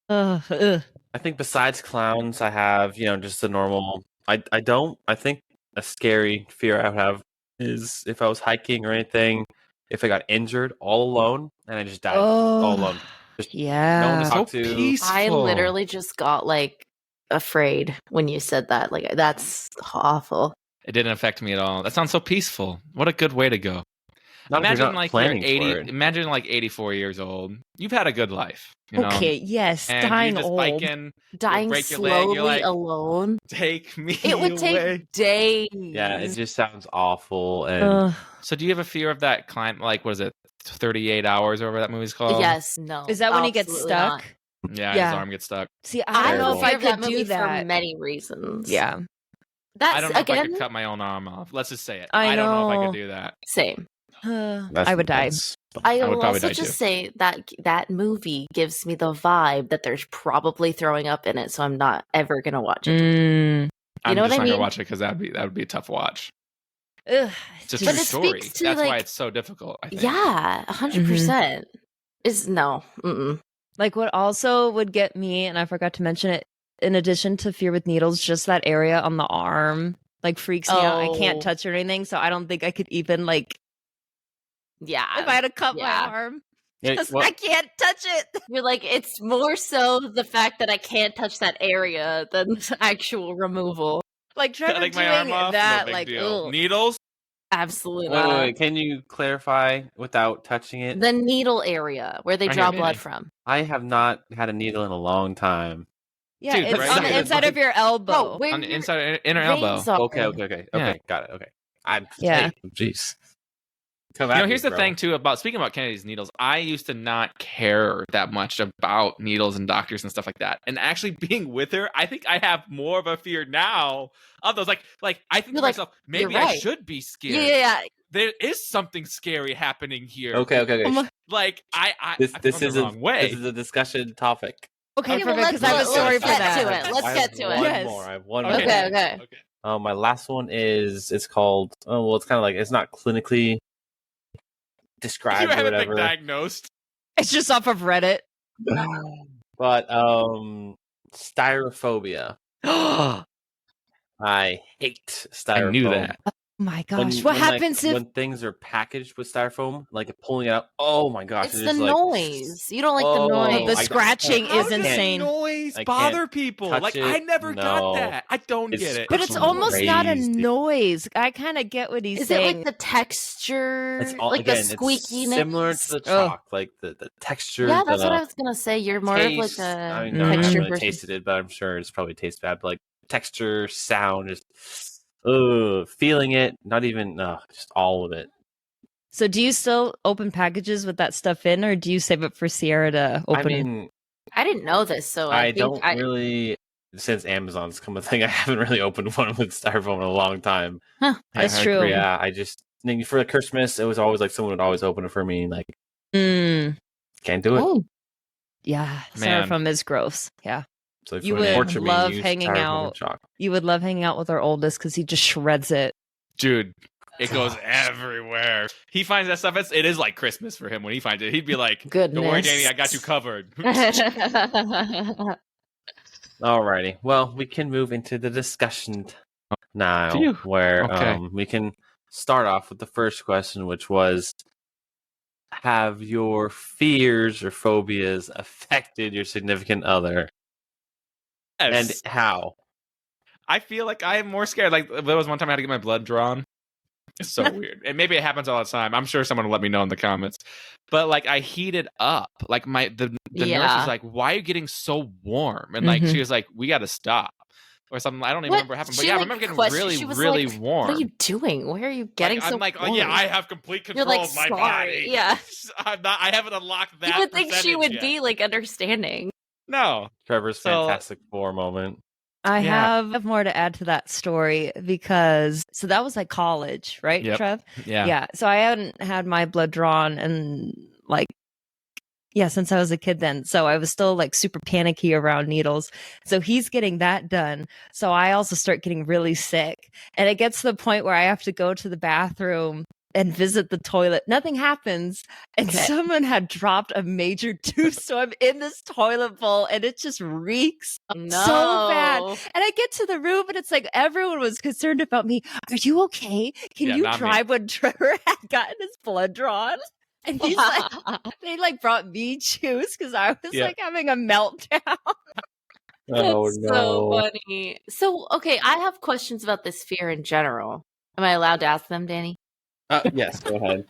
Ugh. I think besides clowns, I have just the normal. I think a scary fear I would have is if I was hiking or anything. If I got injured all alone and I just died all alone. Just Yeah. no one to So talk to. peaceful. I literally just got like afraid when you said that. Like that's awful. It didn't affect me at all. That sounds so peaceful. What a good way to go. Not if you're Imagine not like you're planning 80. for it. Imagine like 84 years old. You've had a good life. You know? Okay, yes, And dying you're just old. biking. Dying break your leg, you're slowly like, alone. Take me It would away. take days. Yeah, it just sounds awful. And Ugh. So do you have a fear of that climb? Like what is it? 38 hours or whatever that movie's called. Yes, no. Is that when he gets absolutely stuck? not. Yeah, Yeah. his arm gets stuck. See, I I don't know Terrible. if I fear of that could do movie that. for many reasons. Yeah. That's I don't know if I again could cut my own arm off. Let's just say it. I don't know if I know. could do that. same. I would die. I I would will probably also die just too. say that that movie gives me the vibe that there's probably throwing up in it, so I'm not ever gonna watch it. Mm. I'm know just what I not mean? gonna watch it because that would be a tough watch. Ugh, It's a But true it story. speaks to, That's why like- it's so difficult. I think. Yeah, 100%. Is no. Mm-mm. Like what also would get me, and I forgot to mention it, in addition to fear with needles, just that area on the arm like freaks me out. I can't Oh. touch or anything, so I don't think I could even like Yeah. if I had to cut yeah. my arm. Yeah, Just, well, I can't touch it. You're like, it's more so the fact that I can't touch that area than the actual removal. Like Trevor Cutting doing my arm off, that, no big like deal. ugh. Needles? Absolutely wait, not. wait, can you clarify without touching it? The needle area where they I draw hear blood you. from. I have not had a needle in a long time. Yeah, Dude, it's right on here. the inside of your elbow. Oh, where On the your inside inner elbow. veins are. Okay, Yeah. got it. Okay, I'm Yeah. hey, jeez. Come You at know, me, here's the bro. thing too about speaking about Kennedy's needles. I used to not care that much about needles and doctors and stuff like that. And actually being with her, I think I have more of a fear now of those. Like I think You're to like, myself, you're maybe I right. should be scared. Yeah. There is something scary happening here. Okay. Oh my- Like I This feel is the wrong way. this is a discussion topic. Okay, Okay, well, perfect, because I have a let's story get for that. to it. Let's I get have to it. one Yes. more. I have one Okay. more. Okay. My last one is it's called it's kind of like it's not clinically You described or haven't been whatever. diagnosed. It's just off of Reddit. But styrophobia. Oh I hate styrofoam. I knew that. my gosh. What happens if when things are packaged with styrofoam, like pulling it out? Oh my gosh! It's it the is like, noise. You don't like Oh, the the noise. I- scratching How is does insane? noise I bother can't people? touch Like it. I never No. got that. I don't It's get it. But it's almost not a crazy. noise. I kind of get what he's Is it saying. like the texture? It's all like again. the It's squeakiness? similar to the Oh. chalk, like the texture. Yeah, that's the what I was gonna say. You're more taste. of like a I mean, no, I haven't texture really person. tasted it, but I'm sure it's probably tastes bad. But like texture, sound, just feeling it. Not even just all of it. So do you still open packages with that stuff in, or do you save it for Sierra to open? I mean, I didn't know this, so I think don't really. Since Amazon's come a thing, I haven't really opened one with styrofoam in a long time. That's I true. agree. Yeah, I just for Christmas, it was always like someone would always open it for me. Like, Mm, can't do it. Oh, yeah, Man. styrofoam is gross. Yeah, So if You wanna would torture me, love use hanging styrofoam and out. chalk. you would love hanging out with our oldest because he just shreds it. Dude, it goes Gosh. everywhere. He finds that stuff. It is like Christmas for him when he finds it. He'd be like, goodness. "Don't worry, Danny, I got you covered." Alrighty. Well, we can move into the discussion now, Phew. where Okay. we can start off with the first question, which was: have your fears or phobias affected your significant other, and Yes. how? I feel like I am more scared. Like there was one time I had to get my blood drawn. It's so weird. And maybe it happens all the time. I'm sure someone will let me know in the comments. But like I heated up. Like the nurse Yeah. was like, "Why are you getting so warm?" And like Mhm. she was like, "We got to stop." Or something. I don't even What? remember what happened. But She, yeah, I like, remember getting questioned- really, she was really like, warm. What are you doing? Why are you getting like, so I'm like, warm? oh yeah, I have complete You're control like, of my sorry. body. Yeah. I haven't unlocked that. You would think she percentage would yet. be like understanding. No. Trevor's So- Fantastic Four moment. I Yeah. have more to add to that story because so that was like college, right, Yep. Trev? Yeah. Yeah. So I hadn't had my blood drawn and like since I was a kid then. So I was still like super panicky around needles. So he's getting that done. So I also start getting really sick. And it gets to the point where I have to go to the bathroom and visit the toilet. Nothing happens. And Okay. someone had dropped a major tooth. So I'm in this toilet bowl and it just reeks. No. bad. And I get to the room and it's like everyone was concerned about me. Are you okay? Can Yeah, you not me. drive when Trevor had gotten his blood drawn? And he's like, they like brought me juice because I was Yeah. like having a meltdown. Oh That's no! so funny. So, okay, I have questions about this fear in general. Am I allowed to ask them, Danny? Yes, go ahead.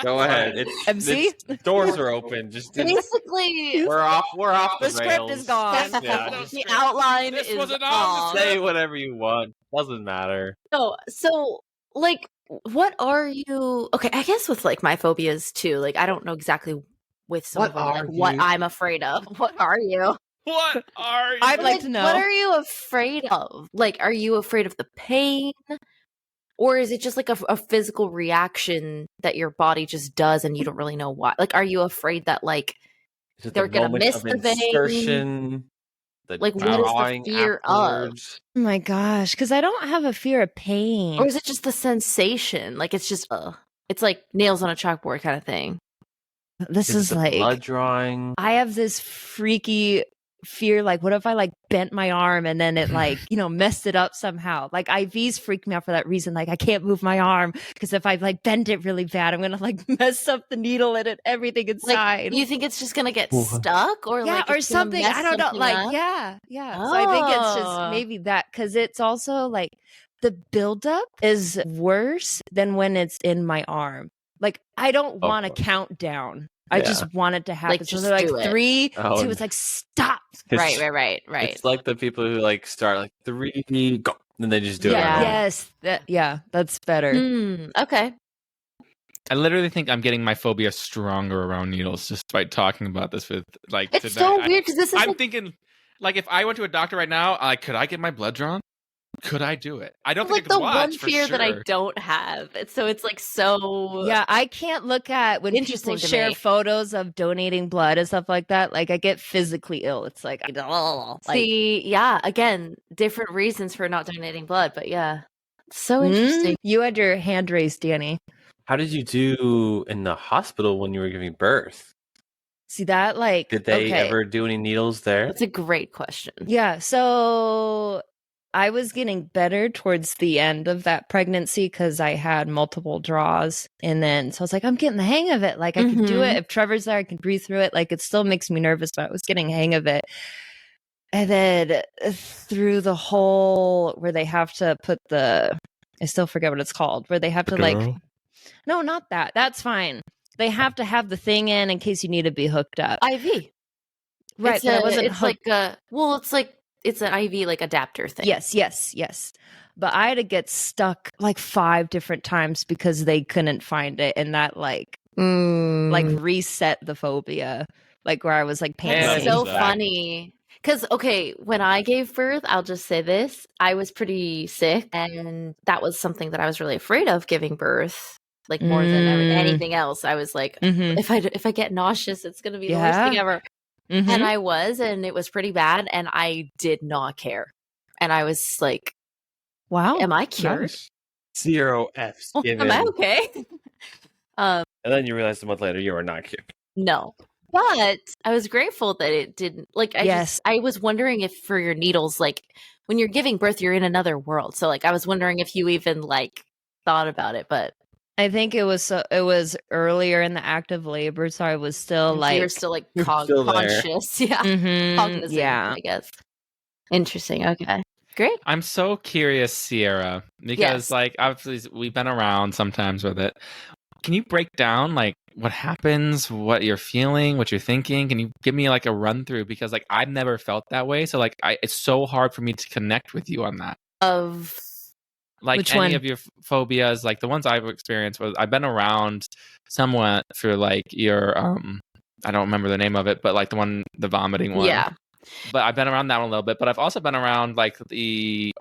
Go ahead. MC? Doors are open. Just Basically, we're off. We're off. The script rails. is gone. Yeah, No just the outline This is wasn't on the off. script. say whatever you want. Doesn't matter. No, so like, what are you? Okay, I guess with like my phobias too. Like, I don't know exactly with some What of them, like, are what you? I'm afraid of. What are you? What are you? I'd like to know. What are you afraid of? Like, are you afraid of the pain? Or is it just like a physical reaction that your body just does and you don't really know why? Like, are you afraid that like Is it they're the gonna moment miss of the vein? insertion? The Like, what is the drawing fear of? afterwards? Oh my gosh, because I don't have a fear of pain. Or is it just the sensation? Like, it's just, it's like nails on a chalkboard kind of thing. This Is is it the like, blood drawing? I have this freaky fear. Like, what if I like bent my arm and then it like, messed it up somehow? Like IVs freak me out for that reason. Like I can't move my arm because if I like bend it really bad, I'm going to like mess up the needle and everything inside. Like, you think it's just going to get stuck or like, or it's gonna something. mess I don't know. something Like, up? yeah. So I think it's just Oh. maybe that because it's also like the buildup is worse than when it's in my arm. Like I don't want a course. countdown. I Yeah. just want it to happen. Like, so just they're do like it. 3, Oh, 2. It's like stop. It's- Right. It's like the people who like start like 3, go, and they just do it Yeah. right away. Yes. That's better. Okay. I literally think I'm getting my phobia stronger around needles just by talking about this with like It's today. so weird because this is I'm like, thinking, like, if I went to a doctor right now, like, could I get my blood drawn? Could I do it? I don't like think I the could watch one for fear sure. that I don't have. So it's like so Yeah, I can't look at when Interesting people to share me. photos of donating blood and stuff like that. Like I get physically ill. It's like, like See, yeah, again, different reasons for not donating blood, but yeah. So interesting. You had your hand raised, Danny. How did you do in the hospital when you were giving birth? See that? Like, Did they okay. ever do any needles there? That's a great question. Yeah. So I was getting better towards the end of that pregnancy because I had multiple draws. And then, so I was like, I'm getting the hang of it. Like, I can do it. If Trevor's there, I can breathe through it. Like, it still makes me nervous, but I was getting a hang of it. And then through the whole where they have to put I still forget what it's called, where they have to like, no, not that. That's fine. They have to have the thing in case you need to be hooked up. IV. Right. But I wasn't it's hooked. it's an IV like adapter thing. Yes. But I had to get stuck like 5 different times because they couldn't find it. And that like reset the phobia. Like where I was like panicking. It's so funny. Because, okay, when I gave birth, I'll just say this, I was pretty sick. And that was something that I was really afraid of giving birth. Like more than anything else. I was like, if I get nauseous, it's going to be the worst thing ever. And I was, and it was pretty bad. And I did not care. And I was like, wow, am I cured? 0 F's given. Am I okay? And then you realized a month later you were not cured. No. But I was grateful that it didn't. Like, I was wondering if for your needles, like when you're giving birth, you're in another world. So like, I was wondering if you even like thought about it, but I think it was earlier in the active labor, so I was still like you were still like still conscious, yeah, cognizant, I guess. Interesting. Okay, great. I'm so curious, Sierra, because like obviously we've been around sometimes with it. Can you break down like what happens, what you're feeling, what you're thinking? Can you give me like a run through? Because like I've never felt that way, so like it's so hard for me to connect with you on that. Of like which any one? of your phobias, like the ones I've experienced, was I've been around somewhat for like your I don't remember the name of it, but like the vomiting one. Yeah. But I've been around that one a little bit. But I've also been around like the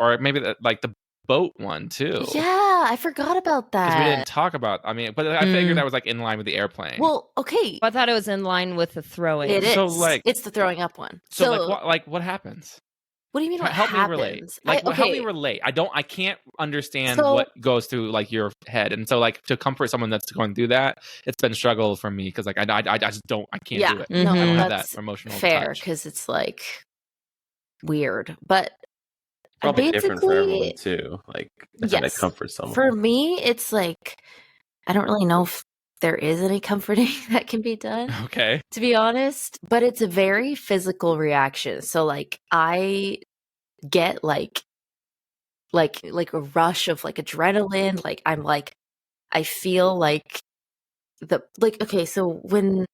boat one too. Yeah, I forgot about that. Because we didn't talk about. I mean, but I figured that was like in line with the airplane. Well, okay. I thought it was in line with the throwing. It is. So, like, it's the throwing up one. So what happens? What do you mean? What help happens? me relate. Like, help me relate. I can't understand what goes through like your head, and so like to comfort someone that's going through that, it's been struggle for me because like I just don't. I can't do it. No, I don't have that's that emotional fair touch. because it's like weird, but probably different for everyone too. Like how to comfort someone. For me, it's like I don't really know if there is any comforting that can be done. Okay. To be honest, but it's a very physical reaction. So like I get like a rush of like adrenaline. Like I'm like I feel like okay, so when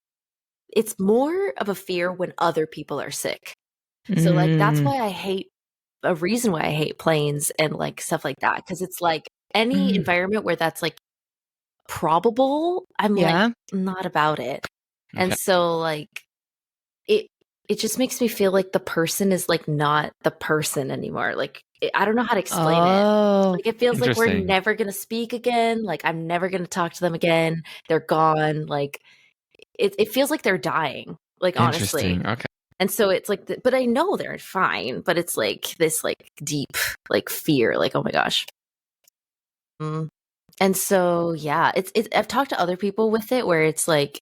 it's more of a fear when other people are sick. So like that's why a reason why I hate planes and like stuff like that, because it's like any environment where that's like probable, I'm like not about it. Okay. And so like it just makes me feel like the person is like not the person anymore. Like I don't know how to explain it. Like it feels like we're Interesting. never gonna speak again. Like I'm never gonna talk to them again. They're gone. Like it feels like they're dying. Like honestly. Interesting. Okay. And so it's like, but I know they're fine. But it's like this like deep like fear. Like oh my gosh. And so yeah, it's I've talked to other people with it where it's like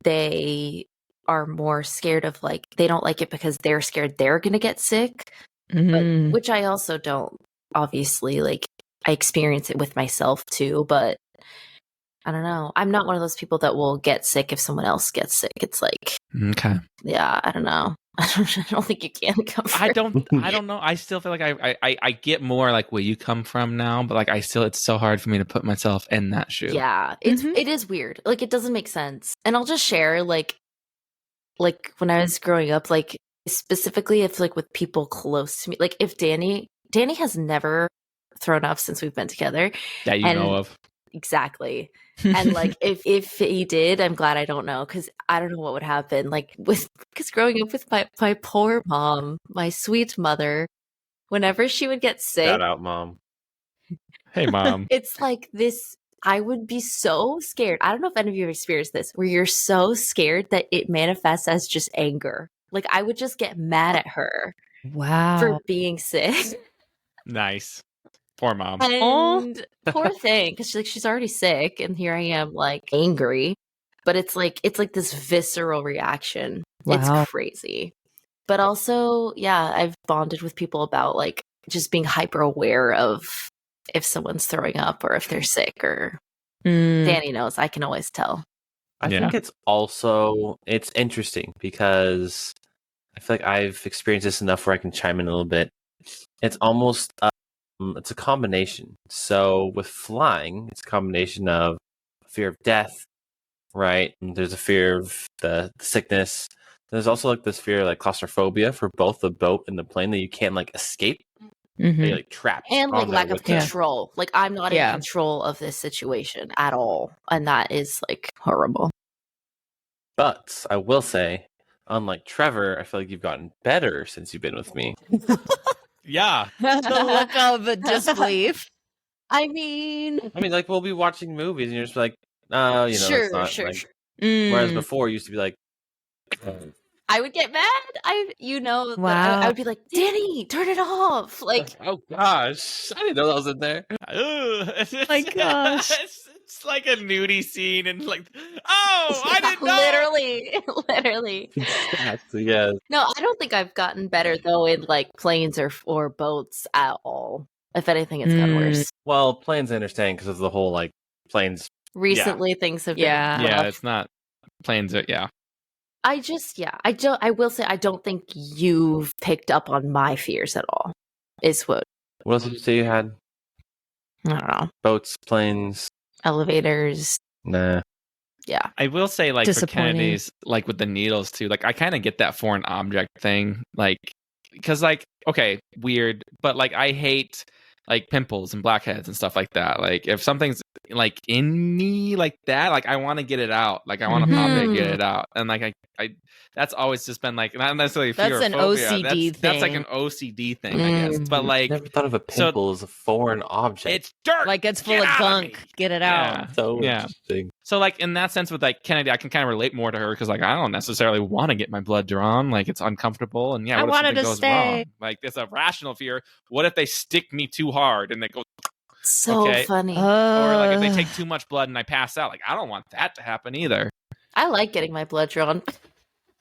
they are more scared of like they don't like it because they're scared they're gonna get sick. But, which I also don't, obviously, like I experience it with myself too, but I don't know. I'm not one of those people that will get sick if someone else gets sick. It's like, Okay. yeah, I don't know. I don't think you can come from I don't know. I still feel like I get more like where you come from now, but like it's so hard for me to put myself in that shoe. Yeah, it is weird. Like it doesn't make sense. And I'll just share like when I was growing up, like specifically if like with people close to me, like if Danny has never thrown up since we've been together. That you know of. Exactly. And like if he did, I'm glad I don't know because I don't know what would happen. Like because growing up with my poor mom, my sweet mother, whenever she would get sick, Shout out, Mom. Hey, Mom. it's like this. I would be so scared. I don't know if any of you have experienced this, where you're so scared that it manifests as just anger. Like I would just get mad at her for being sick. Nice. Poor Mom. And poor thing, because she's already sick, and here I am like angry. But it's like this visceral reaction. It's crazy. But also, yeah, I've bonded with people about like just being hyper aware of if someone's throwing up or if they're sick or Danny knows. I can always tell. I think it's interesting because I feel like I've experienced this enough where I can chime in a little bit. It's almost it's a combination. So with flying, it's a combination of fear of death, right? And there's a fear of the sickness. There's also like this fear, like claustrophobia for both the boat and the plane that you can't like escape. You're like trapped. And like lack of control. Like I'm not in control of this situation at all. And that is like horrible. But I will say, unlike Trevor, I feel like you've gotten better since you've been with me. Yeah. The look of disbelief. I mean, like we'll be watching movies and you're just like, oh, you know, sure, it's not sure. Whereas before, you used to be like, I would get mad. I would be like, Danny, turn it off. Like, oh gosh, I didn't know that was in there. My gosh. It's like a nudie scene and like, oh, I didn't know. Literally. Exactly, yes. No, I don't think I've gotten better though in like planes or boats at all. If anything, it's gotten worse. Well, planes I understand because of the whole like planes. Recently, things have been yeah. It's not planes. Yeah. I will say I don't think you've picked up on my fears at all. Is what else did you say you had? I don't know. Boats, planes, elevators. Nah. Yeah. I will say like for Kennedy's, like with the needles too, like I kind of get that foreign object thing. Like, because like, okay, weird, but like I hate like pimples and blackheads and stuff like that. Like if something's like in me like that, like I want to get it out. Like I want to pop it and get it out. And like I that's always just been like not necessarily fear that's an or phobia. OCD thing. That's like an OCD thing, I guess. But like never thought of a pimple as a foreign object. It's dirt. Like it's full of gunk. Get it out. Yeah. So interesting. So like in that sense with like Kennedy, I can kind of relate more to her because like I don't necessarily want to get my blood drawn. Like it's uncomfortable and I what if wanted something to goes stay. wrong? Like it's a rational fear. What if they stick me too hard and they go So funny. or like if they take too much blood and I pass out? Like I don't want that to happen either. I like getting my blood drawn.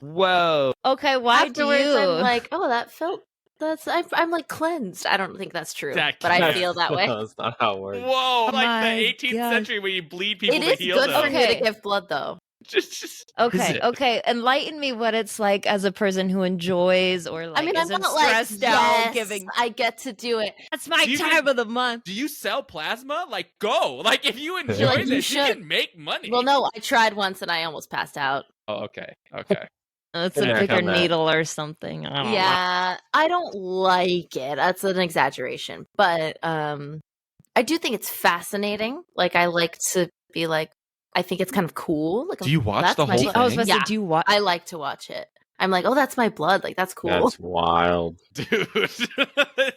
Whoa. Okay, why Afterwards, do you? I'm like, oh, that felt. I'm like cleansed. I don't think that's true, but I feel that way. That's not how it works. Whoa! Like my the 18th God. century where you bleed people It to is heal good them. for you to give blood, though. Just Okay. Enlighten me what it's like as a person who enjoys or like I mean, I'm isn't not like stressed out giving. I get to do it. That's my Do you time of the month. Do you sell plasma? Like go. Like if you enjoy Like, you this, you should. can make money. Well, no, I tried once and I almost passed out. Oh, okay. Okay. It's Yeah, a bigger on that. needle or something. I don't know. Yeah, I don't like it. That's an exaggeration, but I do think it's fascinating. Like I like to be like, I think it's kind of cool. Like Do you watch that's the my whole fun. I was about to Yeah. say, do you watch? I like to watch it. I'm like, oh, that's my blood. Like, that's cool. That's wild. Dude,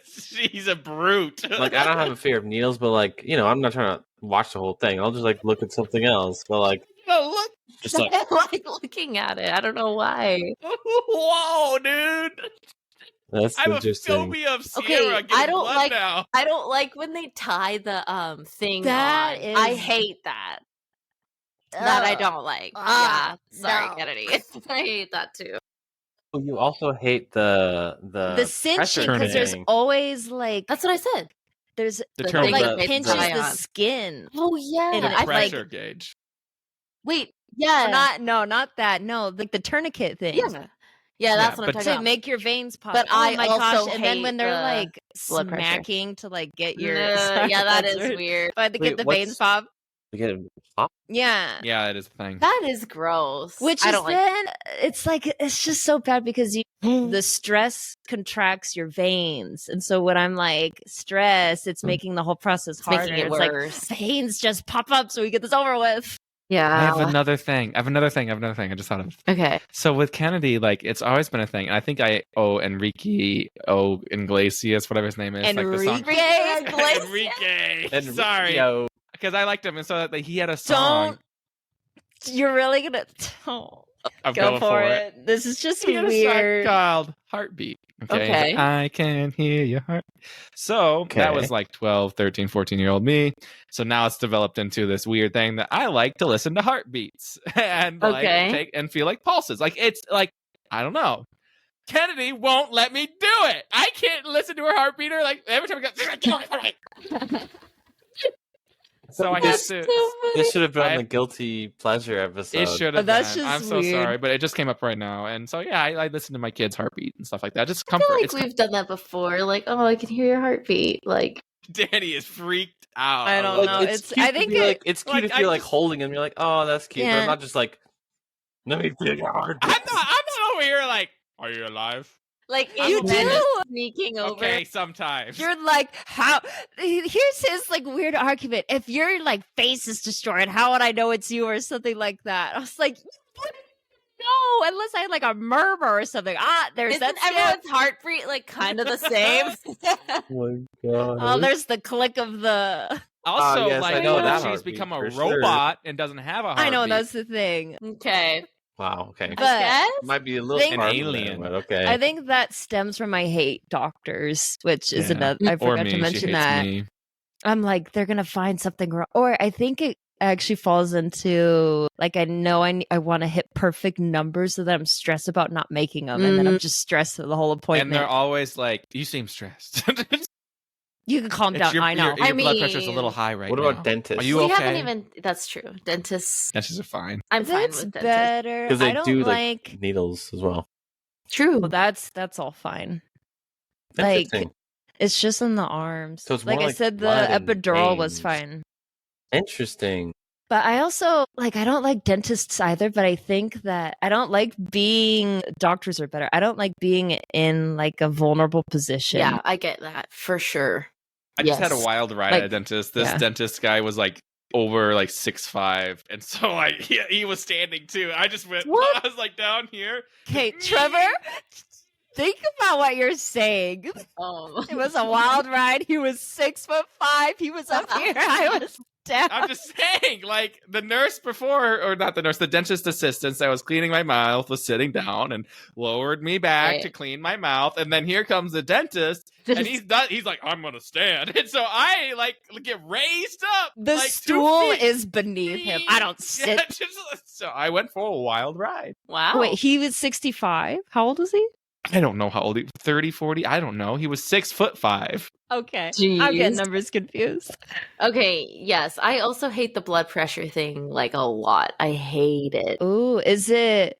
she's a brute. Like, I don't have a fear of needles, but like, I'm not trying to watch the whole thing. I'll just like look at something else. But like, No, look. just like, I like looking at it. I don't know why. Whoa, dude. that's I have a interesting. phobia of Sierra getting I don't blood like. now. I don't like when they tie the thing That on. is- I hate that. That I Ugh. don't like. Ah, Sorry, no. Kennedy. I hate that too. Oh, you also hate the cinching, pressure because there's thing. always like That's what I said. there's The the turn- thing the- that pinches tie the on. skin. Oh yeah, And The I pressure like- gauge. Wait, yeah, Not that. No, like the tourniquet thing. yeah, that's what I'm but talking To about. make your veins pop. But oh I my also gosh! And then hate when they're the like blood pressure. smacking to like get your Yeah, that that's is weird. But to Wait, get the veins what's- pop. You get it pop? Yeah. Yeah, it is a thing. That is gross. Which I is don't like. then it's like it's just so bad because the stress contracts your veins, and so when I'm like stressed, it's making the whole process It's harder. making it It's like worse. veins just pop up so we get this over with. Yeah. I have another thing. I just thought of. Okay. So with Kennedy, like it's always been a thing. And I think I owe Enrique Iglesias, whatever his name is, like the song. Enrique. Sorry, Yo. because I liked him, and so that he had a song. You're really gonna don't I'm go going for it. This is just He had a weird. song called Heartbeat. Okay. I can hear your heart. So that was Okay. like 12, 13, 14-year-old me. So now it's developed into this weird thing that I like to listen to heartbeats and like Okay. take and feel like pulses. Like it's like, I don't know. Kennedy won't let me do it. I can't listen to her heartbeat or like every time I go. So I have That's to. so funny. This should have been I- the guilty pleasure episode. It should have That's been. just I'm so weird. sorry, but it just came up right now, and so yeah, I listen to my kids' heartbeat and stuff like that. Just I comfort. feel like It's we've done that before. Like, oh, I can hear your heartbeat. Like, Danny is freaked out. I don't love know. it. It's It's- cute I to think be it- like it's cute like, if I you're like just- holding him. You're like, oh, that's cute. But Yeah. I'm not just like, let me feel your heart. I'm not over here like, are you alive? like You it's been do? sneaking over. Okay, sometimes. You're like, how? Here's his like weird argument. If your like face is destroyed, how would I know it's you or something like that? I was like, no, unless I had like a murmur or something. There's Isn't that shit. everyone's heartbeat like kind of the same? Oh my god. Oh, there's the click of the. Also, yes, I like, know what that if she's heartbeat become a for sure. robot and doesn't have a heartbeat? I know that's the thing. Okay. Wow. Okay. But Guess? Might be a little Think- far An from there, alien. but okay. I think that stems from my hate doctors, which is Yeah. another. I Or forgot me. to She mention hates that. me. I'm like, they're gonna find something wrong, or I think it actually falls into like I know I want to hit perfect numbers so that I'm stressed about not making them, and then I'm just stressed the whole And appointment. they're always like, "You seem stressed." You can calm It's down. your, I know. Your I blood pressure's a mean- little high right What now. about dentists? Are you We okay? haven't even. That's true. Dentists. Dentists are fine. I'm fine That's with dentists. better. Because they I don't do like. needles as well. True. Well, that's all fine. Like Interesting. it's just in the arms. So it's like more I like said, the blood and epidural was veins. fine. Interesting. But I also like I don't like dentists either, but I think that I don't like being doctors are better. I don't like being in like a vulnerable position. Yeah, I get that for sure. I just had a Yes. wild ride Like, at a dentist. This yeah. dentist guy was like over like 6'5", and so like he was standing too. I just went. What? I was like down here. Okay, Trevor, think about what you're saying. Oh, It was a wild ride. He was 6'5". He was up here. I was down. I'm just saying, like the nurse before, or not the nurse, the dentist assistant that was cleaning my mouth was sitting down and lowered me back Right. to clean my mouth, and then here comes the dentist, and he's done. He's like, I'm gonna stand, and so I like get raised up. The like, 2 stool feet. is beneath him. I don't sit. Yeah, so I went for a wild ride. wow. Wait, he was 65. How old is he? I don't know how old he 30, 40. I don't know. He was 6'5". Okay. Jeez. I'm getting numbers confused. Okay, yes. I also hate the blood pressure thing like a lot. I hate it. Ooh, is it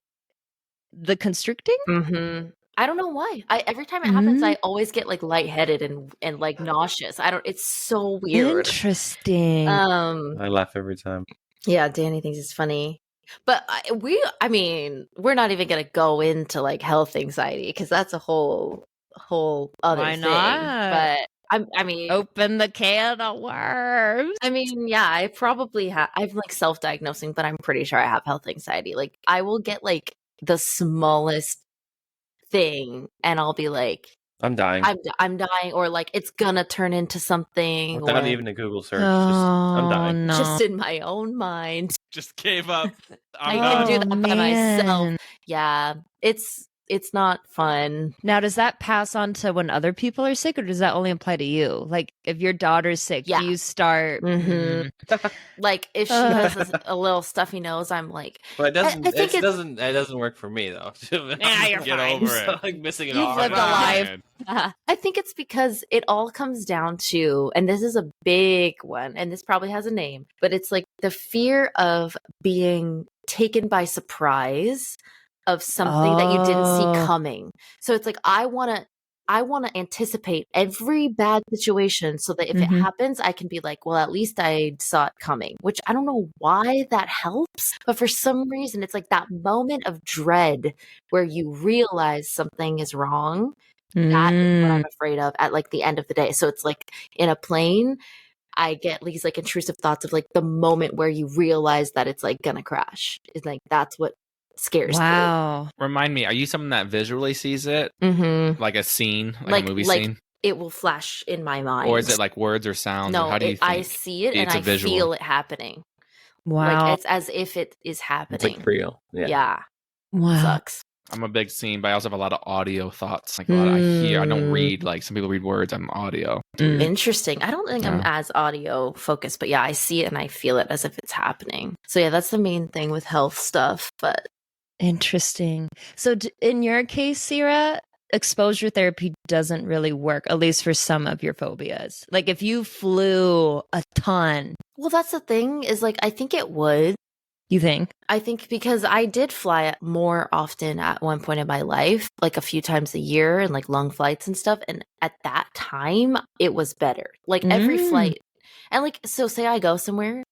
the constricting? Mm-hmm. I don't know why. Every time it happens, I always get like lightheaded and like nauseous. I don't. It's so weird. Interesting. I laugh every time. Yeah, Danny thinks it's funny. But I mean, we're not even gonna go into like health anxiety because that's a whole other Why thing. not? But I mean, Open the can of worms. I mean, yeah, I probably have. I'm like self-diagnosing, but I'm pretty sure I have health anxiety. Like, I will get like the smallest thing, and I'll be like, I'm dying. I'm dying, or like it's gonna turn into something, Without or even a Google search. I'm dying. no. just in my own mind. Just gave up. I I'm can do done. that by myself. man. Yeah, it's not fun. Now, does that pass on to when other people are sick, or does that only apply to you? Like, if your daughter's sick, Yeah. do you start? Mhm. Like if she has a little stuffy nose, I'm like, But it doesn't. I think it doesn't work for me though. Nah, you're Get fine. over it. Like missing an You've arm. lived a life. I think it's because it all comes down to, and this is a big one, and this probably has a name, but it's like the fear of being taken by surprise of something that you didn't see Oh. coming. So it's like I want to anticipate every bad situation so that if it Mhm. happens, I can be like, well, at least I saw it coming, which I don't know why that helps, but for some reason, it's like that moment of dread where you realize something is wrong. That is what I'm afraid of at like the end of the day. So it's like in a plane, I get these like intrusive thoughts of like the moment where you realize that it's like gonna crash. It's like that's what scares Wow. Remind me, are you someone that visually sees it? me. Mm-hmm. Like a scene, like a movie scene? It will flash in my mind. Or is it like words or sounds? no? Or how do you think? I see it and It's a I visual. feel it happening. Wow. Like it's as if it is happening. It's like real. Yeah. Yeah, wow. sucks. I'm a big scene, but I also have a lot of audio thoughts. Like a lot I hear. I don't read like some people read words. I'm audio. Mm. Interesting. I don't think I'm as audio focused, but yeah, I see it and I feel it as if it's happening. So yeah, that's the main thing with health stuff. But Interesting. So, in your case, Sierra, exposure therapy doesn't really work, at least for some of your phobias. Like, if you flew a ton, well, that's the thing is like I think it would. you think? I think because I did fly more often at one point in my life, like a few times a year and like long flights and stuff. And at that time, it was better. Like every flight. And like, so say I go somewhere,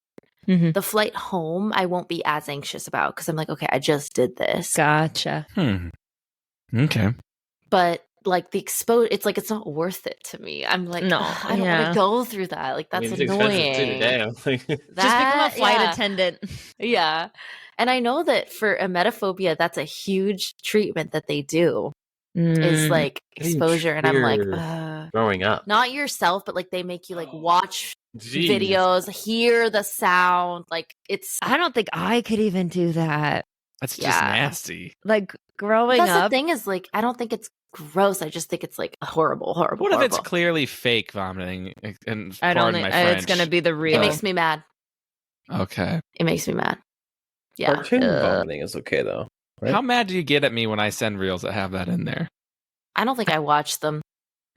the flight home, I won't be as anxious about because I'm like, okay, I just did this. Gotcha. Okay. But like the it's like, it's not worth it to me. I'm like, No, I don't want to go through that. Like, that's I mean, it's expensive too, annoying. damn. Just become a flight attendant. Yeah. And I know that for emetophobia, that's a huge treatment that they do is like How do you exposure. And I'm like, trigger growing up. not yourself, but like they make you like watch Jeez. videos, hear the sound. Like it's, I don't think I could even do that. That's just Yeah. nasty. Like, growing that's up. the thing is like, I don't think it's gross. I just think it's like horrible. What if it's clearly fake vomiting? And I don't pardon think my French. it's going to be the real. It makes me mad. Okay. It makes me mad. Yeah. Cartoon vomiting is okay though. Right? How mad do you get at me when I send reels that have that in there? I don't think I watch them.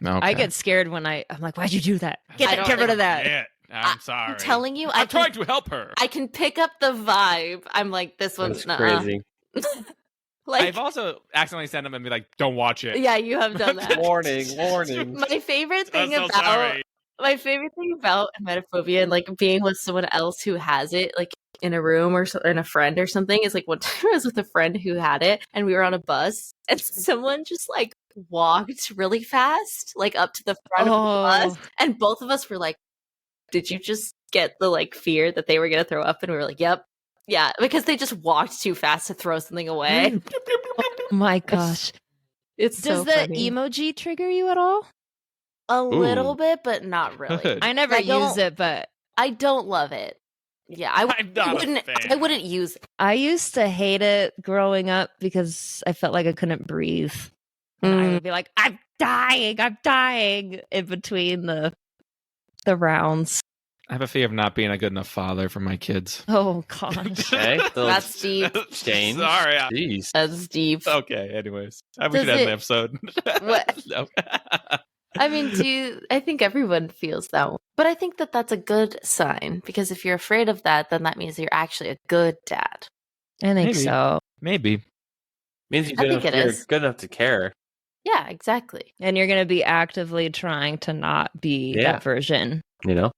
Okay. I get scared when I'm like, why'd you do that? I Get don't rid of think- that. I'm sorry. I'm telling you, I'm trying to help her. I can pick up the vibe. I'm like, this one's That's crazy. like, I've also accidentally sent them and be like, "Don't watch it." yeah, you have done that. Warning. My favorite thing I'm so about sorry. my favorite thing about emetophobia and like being with someone else who has it, like in a room or in a friend or something, is like one time I was with a friend who had it, and we were on a bus, and someone just like walked really fast, like up to the front of the bus, and both of us were like, "Did you just get the like fear that they were gonna throw up?" And we were like, "Yep." Yeah, because they just walked too fast to throw something away. Oh my gosh. It's Does so the funny. emoji trigger you at all? A little Ooh. bit, but not really. Good. I never I use don't- it, but I don't love it. Yeah, I'm not a fan. I wouldn't use it. I used to hate it growing up because I felt like I couldn't breathe. And I would be like, I'm dying in between the rounds. I have a fear of not being a good enough father for my kids. Oh gosh. Okay. So That's deep. Change. Sorry. Jeez. That's deep. Okay. Anyways, we Does should end it- the episode. What? No. I mean, I think everyone feels that one. But I think that that's a good sign because if you're afraid of that, then that means you're actually a good dad. I think Maybe. so. Maybe. Means I think it you're is. good enough to care. Yeah, exactly. And you're going to be actively trying to not be Yeah. that version. You know?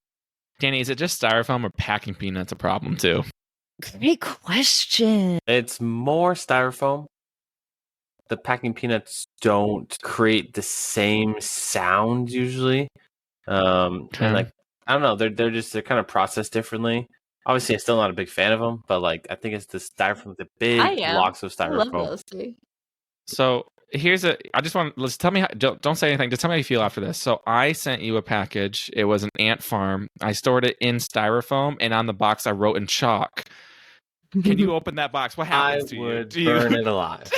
Danny, is it just styrofoam or packing peanuts a problem too? Great question. It's more styrofoam. The packing peanuts don't create the same sound usually. And like I don't know, they're kind of processed differently. Obviously, I'm still not a big fan of them, but like I think it's the styrofoam, the big I am. blocks of I love styrofoam. those things. So I just want, let's tell me, don't say anything. Just tell me how you feel after this. So I sent you a package. It was an ant farm. I stored it in styrofoam, and on the box I wrote in chalk. Can you open that box? What happens to you? I would burn it alive.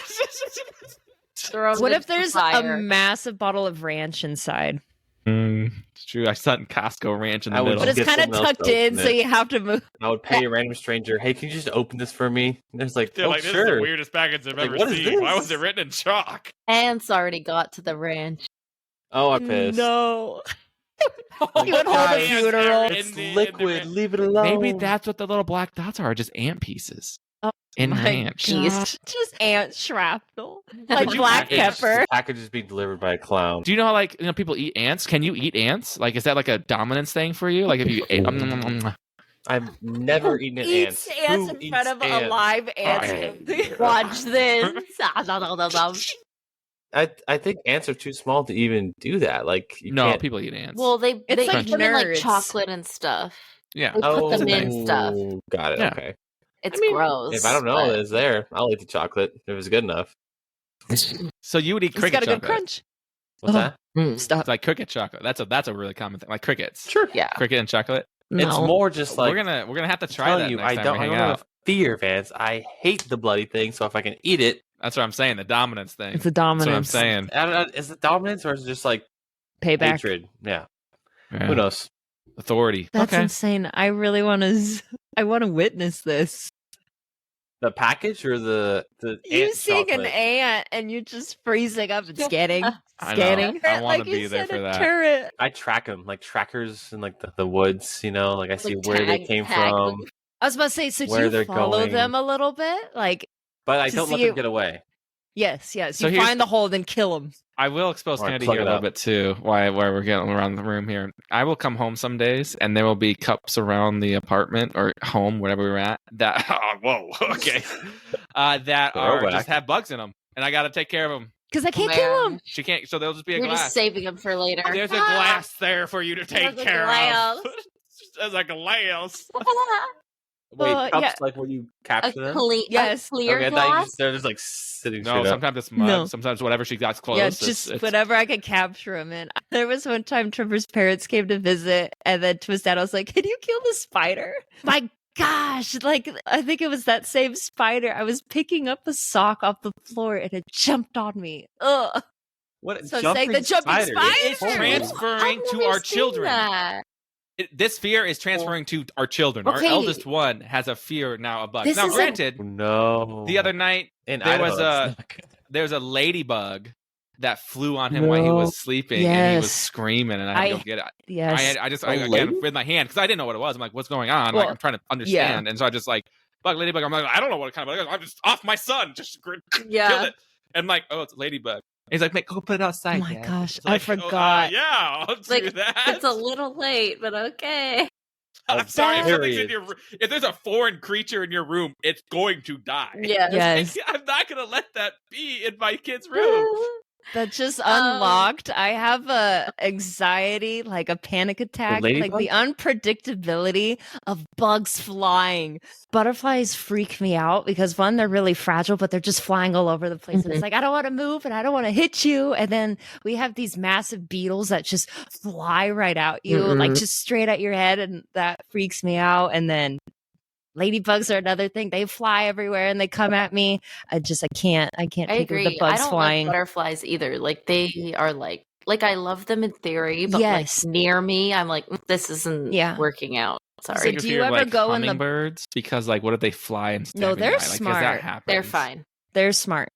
What if there's a massive bottle of ranch inside? It's true. I saw it in Costco Ranch in the middle. But it's kind of tucked in, so you have to move. I would pay a random stranger, hey, can you just open this for me? And there's like, This is the weirdest package I've ever seen. Why was it written in chalk? Ants already got to the ranch. Oh, I pissed. No. You would hold a funeral. It's liquid. Leave it alone. Maybe that's what the little black dots are, just ant pieces. In ranch. Just ant shrapnel. Like black pepper. The package is being delivered by a clown. Do you know how people eat ants? Can you eat ants? Like, is that like a dominance thing for you? Like if you ate I've never eaten an ant. Eats ants in front of a live ant. Watch this. I think ants are too small to even do that. Like, people eat ants. Well, they like put them in like nerds. chocolate and stuff. Yeah. They put them in stuff. Got it. Yeah. Okay. It's gross. If I don't know it's there, I'll eat the chocolate if it's good enough. So you would eat It's cricket got a chocolate. good crunch. What's that? Stop. It's like cricket chocolate. That's a really common thing. Like crickets. Sure. Yeah. Cricket and chocolate. It's more just like we're gonna have to try that next time we hang don't out. have fear, Vance. I hate the bloody thing, so if I can eat it, That's what I'm saying. The dominance thing. It's a dominance. That's what I'm saying. I don't know, is it dominance or is it just like Payback. hatred? Yeah. Yeah. Who knows? Authority. That's okay. insane. I really want to. I want to witness this. The package or the You ant seeing an chocolate? ant and you just freezing up and scanning, I know. scanning. I wanna like be you there said, for a that. turret. I track them like trackers in like the woods, like I see Like where they tag came them. from, I was about to say, so do Where you they're follow going. them a little bit? Like, but I To don't let see them it- get away. yes. So You here's- find the hole, then kill them. I will expose Or Kennedy plug here a it little up. bit too. Why we're getting around the room here. I will come home some days, and there will be cups around the apartment or home, wherever we're at. That okay. That are Throwback. just have bugs in them, and I got to take care of them. Because I can't kill them. She can't, so they'll just be a You're glass. just saving them for later. There's a glass there for you to take There's a care glass. of. There's a glass. Wait, Well, cups yeah. like when you a capture them? Yes. clear Okay, I thought glass. they're just like sitting No, straight up. sometimes it's mud. No. Sometimes whatever she got close. Yeah, just whatever I could capture them in. There was one time Trevor's parents came to visit, and then to his dad, I was like, "Can you kill the spider?" My gosh, like I think it was that same spider. I was picking up a sock off the floor, and it jumped on me. Ugh. What? So I'm saying the jumping spider. It's transferring I've to never our seen children. that. This fear is transferring to our children. Okay. Our eldest one has a fear now of bugs. This Now, is a- granted, No. the other night In there Idaho, was it's a- not good. there was a ladybug that flew on him while he was sleeping, and he was Yes. screaming, and I had to go get it. Yes. I A again lady? with my hand because I didn't know what it was. I'm like, what's going on? Well, like I'm trying to understand, and so I just like bug ladybug. I'm like, I don't know what kind of bug it is. I'm just off my son. Just killed Yeah. it. And I'm like, oh, it's a ladybug. He's like, go put it outside. Oh my Dad." gosh, It's I like, forgot. yeah, I'll do Like, that. It's a little late, but okay. I'm sorry. If, something's Period. in your, if there's a foreign creature in your room, it's going to die. Yes. Yes. I'm not going to let that be in my kid's room. That just unlocked. I have a anxiety, like a panic attack, like ladybug? the unpredictability of bugs flying. Butterflies freak me out because one, they're really fragile, but they're just flying all over the place. And it's like, I don't want to move and I don't want to hit you. And then we have these massive beetles that just fly right at you, like just straight at your head. And that freaks me out. And then ladybugs are another thing. They fly everywhere and they come at me. I can't I take agree. the bugs I don't flying. like butterflies either. Like they are like I love them in theory, but Yes. like near me, I'm like, this isn't Yeah. working out. So Sorry. do you ever go in the- hummingbirds? Because like, what if they fly and stab No, you in the they're eye? Like, 'cause smart. that happens. They're fine. They're smart.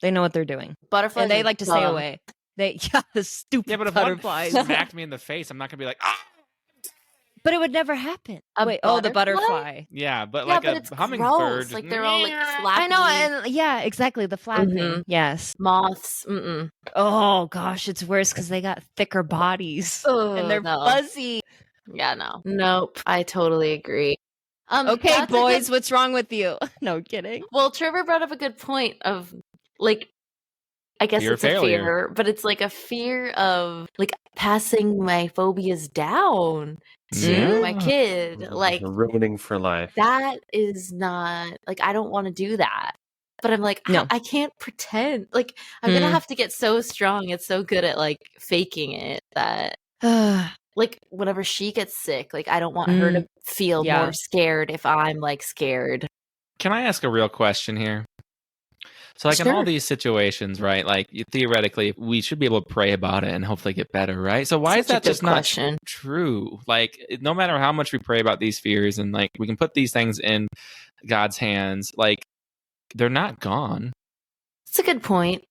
They know what they're doing. Butterflies And they are like to stay dumb. away. The stupid Yeah, but if butterflies. one smacked me in the face, I'm not gonna be like, ah. But it would never happen. A the butterfly? butterfly. Yeah, but Yeah, like but a it's hummingbird, gross. just, Like they're all like "Meow." flappy. I know, and yeah, exactly. The flapping. Mhm. Yes. Moths. Mm-mm. Oh gosh, it's worse because they got thicker bodies and they're no. fuzzy. Yeah, no. Nope. I totally agree. Okay, that's a boys, good- what's wrong with you? No kidding. Well, Trevor brought up a good point of like, I guess Fear of it's a failure. fear, but it's like a fear of like passing my phobias down to Yeah. my kid. Like ruining for life. that is not like I don't want to do that. But I'm like, No. I can't pretend. Like, I'm gonna have to get so strong. It's so good at like faking it that like whenever she gets sick, like I don't want her to feel more scared if I'm like scared. Can I ask a real question here? So like in all these situations, right? Like theoretically, we should be able to pray about it and hopefully get better, right? So why is that just not true? Like no matter how much we pray about these fears and like we can put these things in God's hands, like they're not gone. It's a good point.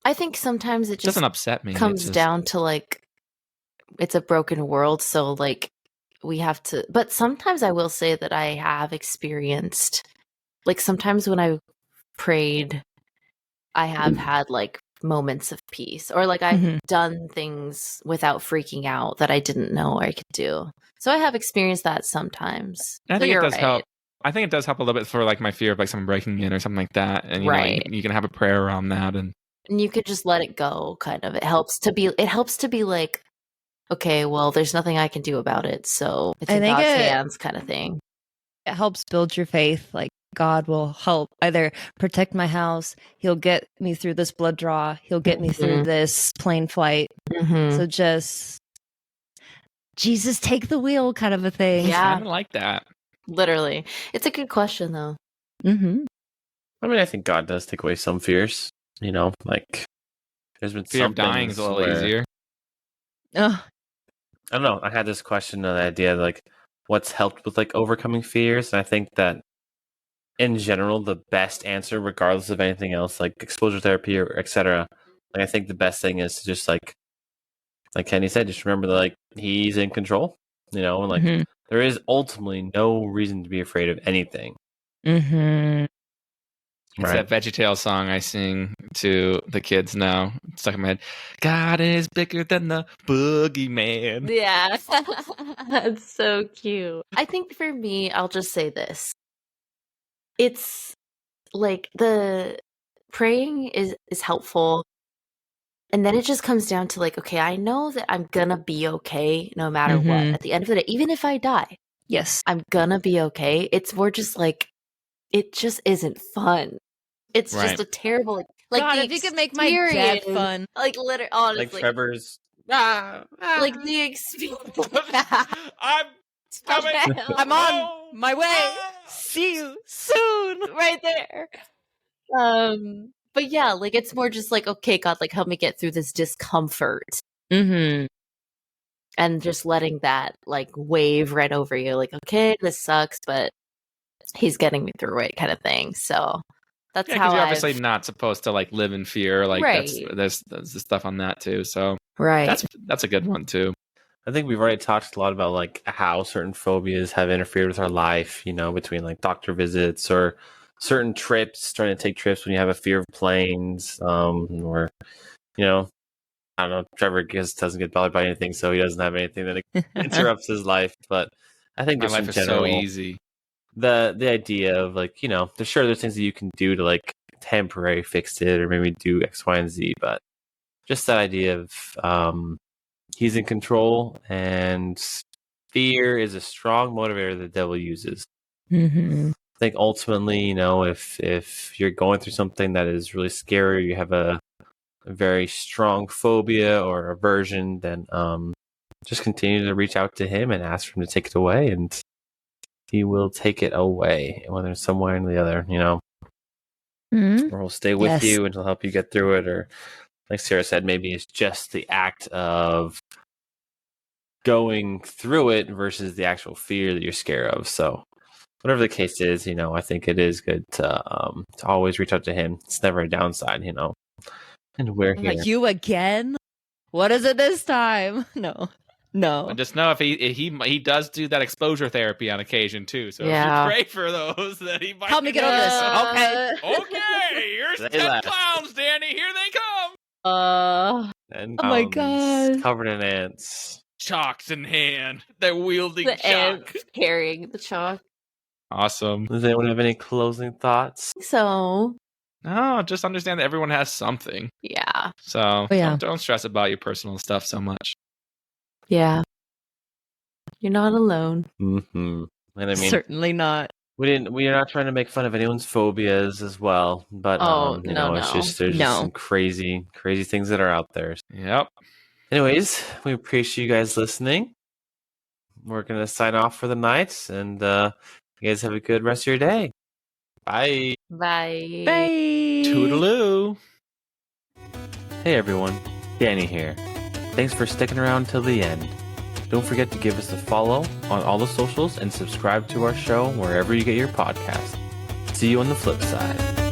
I think sometimes it just doesn't upset me. Comes down to like it's a broken world, so like we have to. But sometimes I will say that I have experienced, like sometimes when I prayed, I have had like moments of peace, or like I've done things without freaking out that I didn't know I could do. So I have experienced that sometimes. I think it does help. I think it does help a little bit for like my fear of like someone breaking in or something like that, and you know, like, you can have a prayer around that, and you could just let it go. Kind of, it helps to be like, okay, well, there's nothing I can do about it, so it's in God's hands, kind of thing. It helps build your faith, like. God will help either protect my house. He'll get me through this blood draw. He'll get me through this plane flight. So just Jesus, take the wheel kind of a thing. Yeah, I kind of like that. Literally. It's a good question though. I mean, I think God does take away some fears, you know, like there's been fear of dying is a little easier. I don't know. I had this question of the idea of, like, what's helped with like overcoming fears. And I think that in general, the best answer, regardless of anything else, like exposure therapy or etc., like I think the best thing is to just like Kenny said, just remember that like he's in control, you know, and like there is ultimately no reason to be afraid of anything. It's that VeggieTales song I sing to the kids now. It's stuck in my head. God is bigger than the boogeyman. Yeah, that's so cute. I think for me, I'll just say this. It's like the praying is helpful. And then it just comes down to like, okay, I know that I'm gonna be okay no matter what. At the end of the day, even if I die, yes, I'm gonna be okay. It's more just like, it just isn't fun. It's just a terrible, like God, if you could make my death fun. Like literally, honestly. Like Trevor's. Like the experience. I'm coming. I'm on my way. See you soon. Right there. But yeah, like it's more just like, okay, God, like help me get through this discomfort. And just letting that like wave right over you, like, okay, this sucks, but he's getting me through it, kind of thing. So that's how you're obviously not supposed to like live in fear. Like there's stuff on that too. So that's a good one too. I think we've already talked a lot about like how certain phobias have interfered with our life, you know, between like doctor visits or certain trips, trying to take trips when you have a fear of planes, or, you know, I don't know, Trevor doesn't get bothered by anything, so he doesn't have anything that interrupts his life. But I think my life is so easy. The idea of like, you know, there's things that you can do to like temporary fix it or maybe do X, Y, and Z, but just that idea of he's in control and fear is a strong motivator the devil uses. I think ultimately, you know, if you're going through something that is really scary, or you have a very strong phobia or aversion, then just continue to reach out to him and ask for him to take it away, and he will take it away, whether it's some way or the other, you know. Or he'll stay with you and he'll help you get through it, or like Sarah said, maybe it's just the act of going through it versus the actual fear that you're scared of. So whatever the case is, you know, I think it is good to always reach out to him. It's never a downside, you know. And we're here. Like, you again? What is it this time? No. And just know if he does do that exposure therapy on occasion too. So if you pray for those, that he might help me get over this. Okay, here's 10 clowns, Danny. Here they come. And oh my God, covered in ants. Chalks in hand. They're wielding the chalk. Ants carrying the chalk. Awesome. Does anyone have any closing thoughts? So no, just understand that everyone has something. Yeah. So don't stress about your personal stuff so much. Yeah. You're not alone. And I mean, certainly not. We're not trying to make fun of anyone's phobias as well, but Oh, you no, know, it's no. just there's just No. some crazy things that are out there. Yep. Anyways, we appreciate you guys listening. We're gonna sign off for the night, and you guys have a good rest of your day. Bye. Bye. Bye. Toodaloo. Hey everyone, Danny here. Thanks for sticking around till the end. Don't forget to give us a follow on all the socials and subscribe to our show wherever you get your podcast. See you on the flip side.